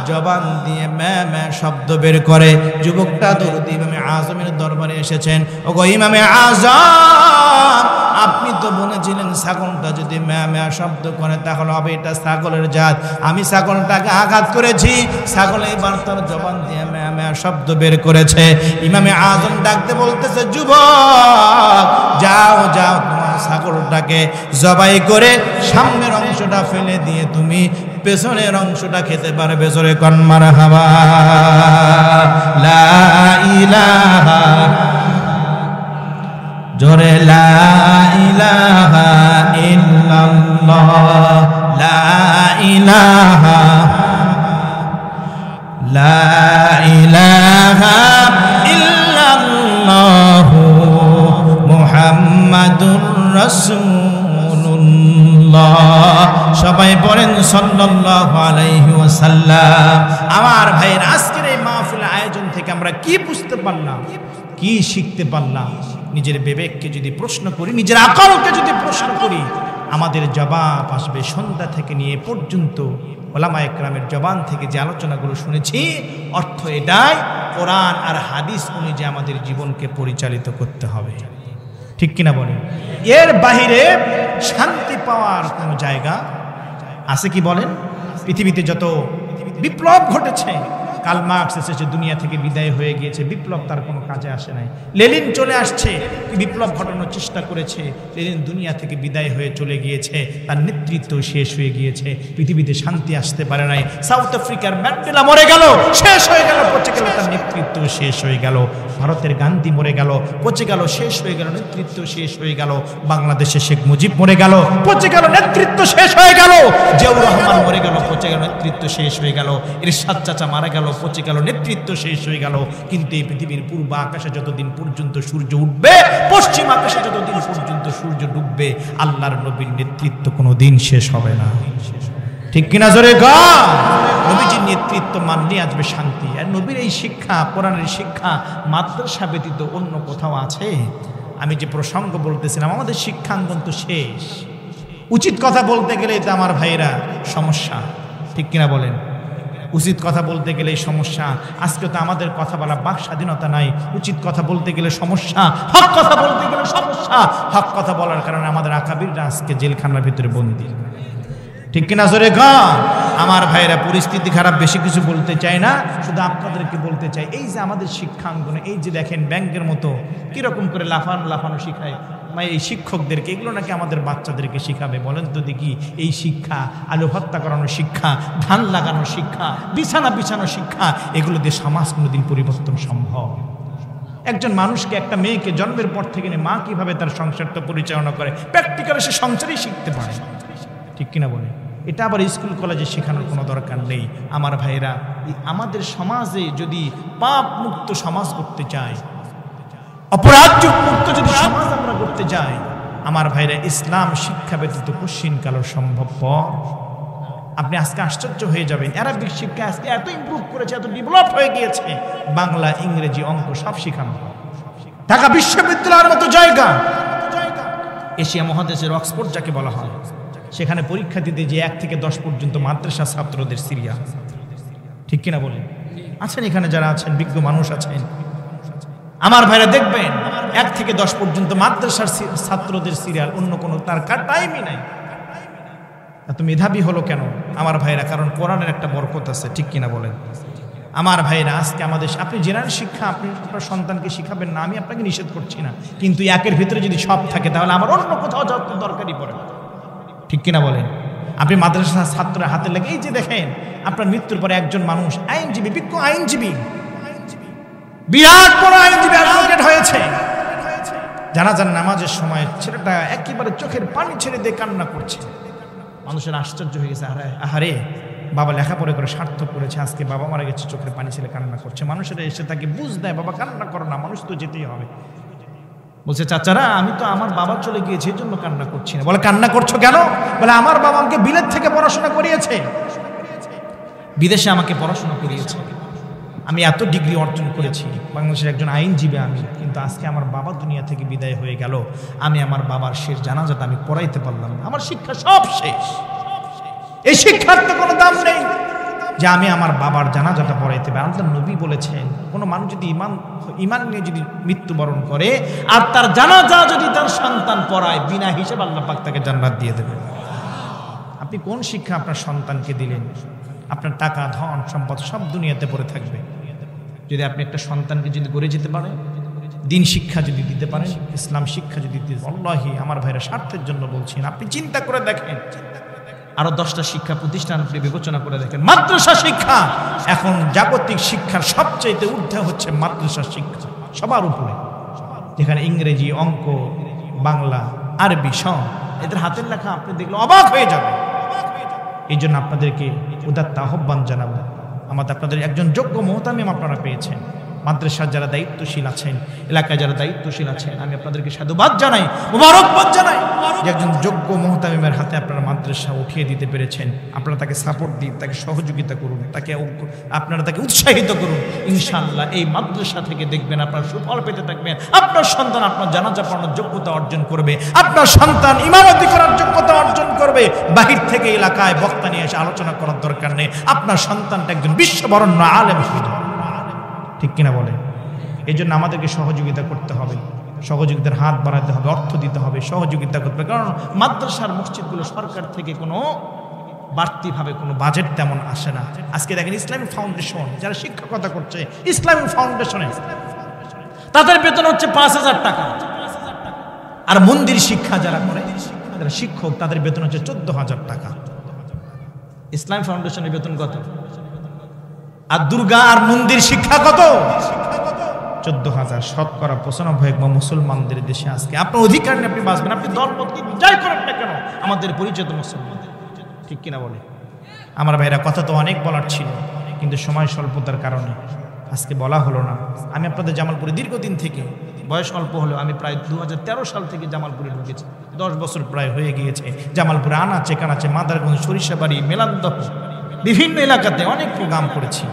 জবান দিয়ে ম্যা ম্যা শব্দ বের করে। যুবকটা দরুদি ইমামে আজমের দরবারে এসেছেন, ওগো ইমামে আজম, আপনি তো বলেছিলেন ছাগলটা যদি ম্যা ম্যা শব্দ করে তাহলে হবে এটা ছাগলের জাত। আমি ছাগলটাকে আঘাত করেছি, ছাগল এইবার তার জবান দিয়ে ম্যা ম্যা শব্দ বের করেছে। ইমামে আজম ডাকতে বলতেছে, যুবক যাও যাও, তোমার ছাগলটাকে জবাই করে সামনের অংশটা ফেলে দিয়ে তুমি পেছনের অংশটা খেতে পারবে। জোরে কোন মারহাবা। লা ইলাহা, জোরে লা ইলাহা ইল্লাল্লাহ, লা ইলাহা, লা ইলাহা ইল্লাল্লাহ, মুহাম্মাদুর রাসূলুল্লাহ। সবাই পড়েন সাল্লাল্লাহু আলাইহি ওয়াসাল্লাম। আমার ভাইয়ের, আজকের এই মাহফিল আয়োজন থেকে আমরা কি বুঝতে পারলাম, কি শিখতে পারলাম? নিজের বিবেককে যদি প্রশ্ন করি, নিজের আকলকে যদি প্রশ্ন করি, আমাদের জবাব আসবে সন্ধ্যা থেকে নিয়ে পর্যন্ত ওলামায়ে কেরামের জবান থেকে যে আলোচনাগুলো শুনেছি, অর্থ এটাই, কোরআন আর হাদিস অনুযায়ী আমাদের জীবনকে পরিচালিত করতে হবে, ঠিক কিনা বলেন? এর বাহিরে শান্তি পাওয়ার কোনো জায়গা আছে কি বলেন? পৃথিবীতে যত বিপ্লব ঘটেছে, কার্ল মার্কস এসেছে, দুনিয়া থেকে বিদায় হয়ে গিয়েছে, বিপ্লব তার কোনো কাজে আসে নাই। লেনিন চলে আসছে, বিপ্লব ঘটানোর চেষ্টা করেছে, লেনিন দুনিয়া থেকে বিদায় হয়ে চলে গিয়েছে, তার নেতৃত্ব শেষ হয়ে গিয়েছে, পৃথিবীতে শান্তি আসতে পারে নাই। সাউথ আফ্রিকার ম্যান্ডেলা মরে গেল, শেষ হয়ে গেল, পচে গেল, তার নেতৃত্ব শেষ হয়ে গেল। ভারতের গান্ধী মরে গেল, পচে গেল, শেষ হয়ে গেল, নেতৃত্ব শেষ হয়ে গেল। বাংলাদেশে শেখ মুজিব মরে গেল, পচে গেল, নেতৃত্ব শেষ হয়ে গেল। জিয়াউর রহমান মরে গেল, পচে গেল, নেতৃত্ব শেষ হয়ে গেল। এরশাদ চাচা মারা গেল, পচে গেল, নেতৃত্ব শেষ হয়ে গেল। কিন্তু এই পৃথিবীর পূর্ব আকাশে যতদিন পর্যন্ত সূর্য উঠবে, পশ্চিম আকাশে যতদিন পর্যন্ত সূর্য ডুববে, আল্লাহর নবীর নেতৃত্ব কোনো দিন শেষ হবে না। ঠিক কিনা জোরে গা? নবীজির নেতৃত্ব মানলে আসবে শান্তি। আর নবীর এই শিক্ষা, কোরআনের শিক্ষা মাদ্রাসা ব্যতীত অন্য কোথাও আছে? আমি যে প্রসঙ্গ বলতেছিলাম, আমাদের শিক্ষাঙ্গন তো শেষ। উচিত কথা বলতে গেলে তো আমার ভাইরা সমস্যা, ঠিক কিনা বলেন? উচিত কথা বলতে গেলে সমস্যা। আজকে তো আমাদের কথা বলা বাক স্বাধীনতা নাই। উচিত কথা বলতে গেলে সমস্যা, হক কথা বলতে গেলে সমস্যা। হক কথা বলার কারণে আমাদের আকাবিররা আজকে জেলখানার ভিতরে বন্দী। ঠিক কিনা জোরে গা? আমার ভাইরা, পরিস্থিতি খারাপ, বেশি কিছু বলতে চাই না, শুধু আপনাদেরকে বলতে চাই, এই যে আমাদের শিক্ষাঙ্গনে, এই যে দেখেন ব্যাংকের মতো কিরকম করে লাফানো শিখায় এই শিক্ষকদেরকে, এগুলো নাকি আমাদের বাচ্চাদেরকে শিখাবে? বলেন তো দেখি, এই শিক্ষা, আলু ভর্তা করানোর শিক্ষা, ধান লাগানোর শিক্ষা, বিছানা বিছানোর শিক্ষা, এগুলো দিয়ে সমাজ কোনোদিন পরিবর্তন সম্ভব? একজন মানুষকে, একটা মেয়েকে জন্মের পর থেকে মা কিভাবে তার সংসারটা পরিচালনা করে, প্র্যাকটিক্যালি সে সংসারই শিখতে পারে। ঠিক কিনা বলে? এটা আবার স্কুল কলেজে শেখানোর কোনো দরকার নেই। আমার ভাইরা, আমাদের সমাজে যদি পাপ মুক্ত সমাজ করতে চাই, অপরাধ মুক্ত যদি সমাজ আমরা করতে চাই, আমার ভাইরা, ইসলাম শিক্ষা ব্যতীত কোশ্চিনকালও সম্ভবপর। আপনি আজকে আশ্চর্য হয়ে যাবেন, অ্যারাবিক শিক্ষা আজকে এত ইমপ্রুভ করেছে, এত ডেভেলপ হয়ে গিয়েছে, বাংলা, ইংরেজি, অঙ্ক সব শেখানো হয়। ঢাকা বিশ্ববিদ্যালয়ের মতো জায়গা, এশিয়া মহাদেশের অক্সফোর্ড যাকে বলা হয়, সেখানে পরীক্ষা দিতে যে 1 থেকে 10 পর্যন্ত মাদ্রাসা ছাত্রদের সিরিয়াল। ঠিক কিনা বলেন? আছেন এখানে যারা আছেন, বিজ্ঞ মানুষ আছেন, আমার ভাইরা দেখবেন 1 থেকে 10 পর্যন্ত মাদ্রাসার ছাত্রদের সিরিয়াল, অন্য কোনো তার টাইমই নাই। এত মেধাবী হলো কেন আমার ভাইরা? কারণ কোরআনের একটা বরকত আছে। ঠিক কিনা বলেন? আমার ভাইরা, আজকে আমাদের, আপনি জেনারেল শিক্ষা আপনি আপনার সন্তানকে শিখাবেন না, আমি আপনাকে নিষেধ করছি না, কিন্তু একের ভিতরে যদি সব থাকে তাহলে আমার অন্য কোথাও যাওয়ার দরকারই পড়ে না। ঠিক কিনা বলেন? আপনি মাদ্রাসা ছাত্রের হাতে লেগে, এই যে দেখেন আপনার মৃত্যুর পরে একজন মানুষ আইনজীবী, বিজ্ঞ আইনজীবী, বিরাট বড় আইনজীবী, অ্যাডভোকেট হয়েছে, জানাজার নামাজের সময় ছেলেটা একেবারে চোখের পানি ছেড়ে দিয়ে কান্না করছে। মানুষের আশ্চর্য হয়ে গেছে, আহারে বাবা লেখাপড়া করে সার্থক করেছে, আজকে বাবা মারা গেছে, চোখের পানি ছেড়ে কান্না করছে। মানুষের এসে তাকে বুঝ দেয়, বাবা কান্না করো না, মানুষ তো যেতেই হবে। বলছে, চাচারা আমি তো আমার বাবা চলে গিয়েছে এই জন্য কান্না করছি না। বলে, কান্না করছো কেন? বলে, আমার বাবা আমাকে বিলেত থেকে পড়াশোনা করিয়েছে, বিদেশে আমাকে পড়াশোনা করিয়েছে, আমি এত ডিগ্রি অর্জন করেছি, বাংলাদেশের একজন আইনজীবী আমি, কিন্তু আজকে আমার বাবা দুনিয়া থেকে বিদায় হয়ে গেল, আমি আমার বাবার শেষ জানাজাটা আমি পড়াইতে পারলাম না, আমার শিক্ষা সব শেষ। এই শিক্ষার তো কোনো দাম নেই যে আমি আমার বাবার জানাজাটা পড়াইতে পারি। আল্লাহর নবী বলেছেন, কোনো মানুষ যদি ইমান নিয়ে যদি মৃত্যুবরণ করে আর তার জানাজা যদি তার সন্তান পড়ায়, বিনা হিসেবে আল্লাহ পাক তাকে জান্নাত দিয়ে দেবে। আপনি কোন শিক্ষা আপনার সন্তানকে দিলেন? আপনার টাকা, ধন, সম্পদ সব দুনিয়াতে পড়ে থাকবে। যদি আপনি একটা সন্তানকে যদি গড়ে যেতে পারেন, দিন শিক্ষা যদি দিতে পারেন, ইসলাম শিক্ষা যদি দিতে, আল্লাহি আমার ভাইরা স্বার্থের জন্য বলছেন, আপনি চিন্তা করে দেখেন, আরো 10টা শিক্ষা প্রতিষ্ঠান আপনি বিবেচনা করে দেখেন। মাদ্রাসা শিক্ষা এখন জাগতিক শিক্ষার সবচেয়ে ঊর্ধ্বে হচ্ছে মাদ্রাসা শিক্ষা, সবার উপরে, যেখানে ইংরেজি, অঙ্ক, বাংলা, আরবি সব এদের হাতের লেখা আপনি দেখলে অবাক হয়ে যাবে। এই জন্য আপনাদেরকে উদাত্ত আহ্বান জানাবো, আপনাদের একজন যোগ্য মুহতামিম আপনারা পেয়েছেন, মাদ্রাসার যারা দায়িত্বশীল আছেন, এলাকায় যারা দায়িত্বশীল আছেন, আমি আপনাদেরকে সাধুবাদ জানাই, মুবারকবাদ জানাই যে একজন যোগ্য মুহতামিমের হাতে আপনারা মাদ্রাসা উঠিয়ে দিতে পেরেছেন। আপনারা তাকে সাপোর্ট দিন, তাকে সহযোগিতা করুন, আপনারা তাকে উৎসাহিত করুন। ইনশাআল্লাহ এই মাদ্রাসা থেকে দেখবেন আপনার সুফল পেতে থাকবেন। আপনার সন্তান আপনার জানাজা পড়ানোর যোগ্যতা অর্জন করবে, আপনার সন্তান ইমামতি করার যোগ্যতা অর্জন করবে। বাহির থেকে এলাকায় বক্তা নিয়ে এসে আলোচনা করার দরকার নেই, আপনার সন্তানটা একজন বিশ্ববরণ্য আলেম হয়ে যাবে। ঠিক কিনা বলে? এই জন্য আমাদেরকে সহযোগিতা করতে হবে, সহযোগিতার হাত বাড়াতে হবে, অর্থ দিতে হবে, সহযোগিতা করতে হবে। কারণ মাদ্রাসার মসজিদগুলো সরকার থেকে কোনো বাড়তিভাবে কোনো বাজেট তেমন আসে না। আজকে দেখেন ইসলামিক ফাউন্ডেশন যারা শিক্ষকতা করছে, ইসলামিক ফাউন্ডেশনে তাদের বেতন হচ্ছে 5,000 টাকা। আর মন্দির শিক্ষা যারা করে, যারা শিক্ষক, তাদের বেতন হচ্ছে 14,000 টাকা। ইসলাম ফাউন্ডেশনের বেতন কত? আর দুর্গা আর মন্দির শিক্ষা কত? 14,000। শতকরা 95 মুসলমানদের দেশে আজকে আপনার অধিকার নিয়ে আপনি বাঁচবেন। আপনি দলমত যাই করেন না কেন, আমাদের পরিচিত মুসলমান, ঠিক কিনা বলে? আমার ভাইরা, কথা তো অনেক বলার ছিল, কিন্তু সময় স্বল্পতার কারণে আজকে বলা হলো না। আমি আপনাদের জামালপুরে দীর্ঘদিন থেকে, বয়স অল্প হলেও আমি প্রায় 2013 সাল থেকে জামালপুরে ঢুকেছি। 10 বছর প্রায় হয়ে গিয়েছে। জামালপুরে আনাচে কানাচে, মাদারগঞ্জ, সরিষাবাড়ি, মেলান্দহ, বিভিন্ন এলাকাতে অনেক প্রোগ্রাম করেছি।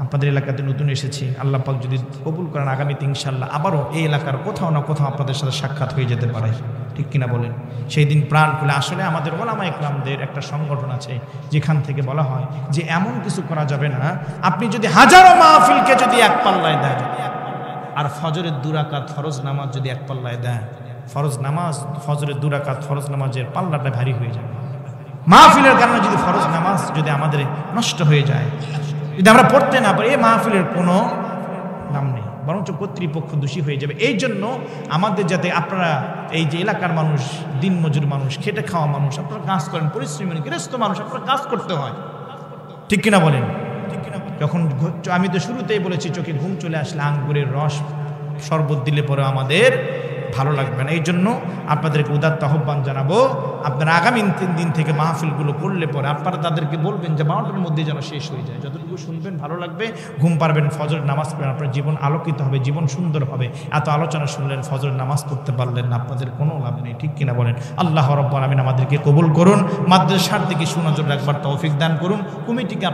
আপনাদের এলাকাতে নতুন এসেছি, আল্লাহ পাক যদি কবুল করেন আগামীতে ইনশাল্লাহ আবারও এই এলাকার কোথাও না কোথাও আপনাদের সাথে সাক্ষাৎ হয়ে যেতে পারে, ঠিক কিনা বলেন? সেই দিন প্রাণ খুলে, আসলে আমাদের ওলামা ইকরামদের একটা সংগঠন আছে যেখান থেকে বলা হয় যে এমন কিছু করা যাবে না, আপনি যদি হাজারো মাহফিলকে যদি এক পাল্লায় দেন আর ফজরের 2 রাকাত ফরজ নামাজ যদি এক পাল্লায় দেন, ফরজ নামাজ, ফজরের 2 রাকাত ফরজ নামাজের পাল্লাটা ভারী হয়ে যাবে। মাহফিলের কারণে যদি ফরজ নামাজ যদি আমাদের নষ্ট হয়ে যায়, যদি আমরা পড়তে না পারি, এই মাহফিলের কোনো নাম নেই, বরঞ্চ কর্তৃপক্ষ দোষী হয়ে যাবে। এই জন্য আমাদের যাতে, আপনারা এই যে এলাকার মানুষ, দিনমজুর মানুষ, খেটে খাওয়া মানুষ, আপনারা কাজ করেন, পরিশ্রমী গৃহস্থ মানুষ, আপনারা কাজ করতে হয়, ঠিক কিনা বলেন? যখন আমি তো শুরুতেই বলেছি, চোখে ঘুম চলে আসলে আঙ্গুরের রস শরবত দিলে পরে আমাদের ভালো লাগবে না। এই জন্য আপনাদেরকে উদাত্ত আহ্বান জানাবো, আপনারা আগামী 3 দিন থেকে মাহফিলগুলো করলে পরে আপনারা তাদেরকে বলবেন যে 12টার মধ্যে যেন শেষ হয়ে যায়। যতটুকু শুনবেন ভালো লাগবে, ঘুম পারবেন, ফজর নামাজ পড়বেন, আপনার জীবন আলোকিত হবে, জীবন সুন্দর হবে। এত আলোচনা শুনলেন, ফজর নামাজ পড়তে পারলেন না, আপনাদের কোনো লাভ নেই, ঠিক কিনা বলেন? আল্লাহ রাব্বুল আলামিন আমাদেরকে কবুল করুন, মাদ্রাসার দিকে সুনজর রাখবার তৌফিক দান করুন। কমিটিকে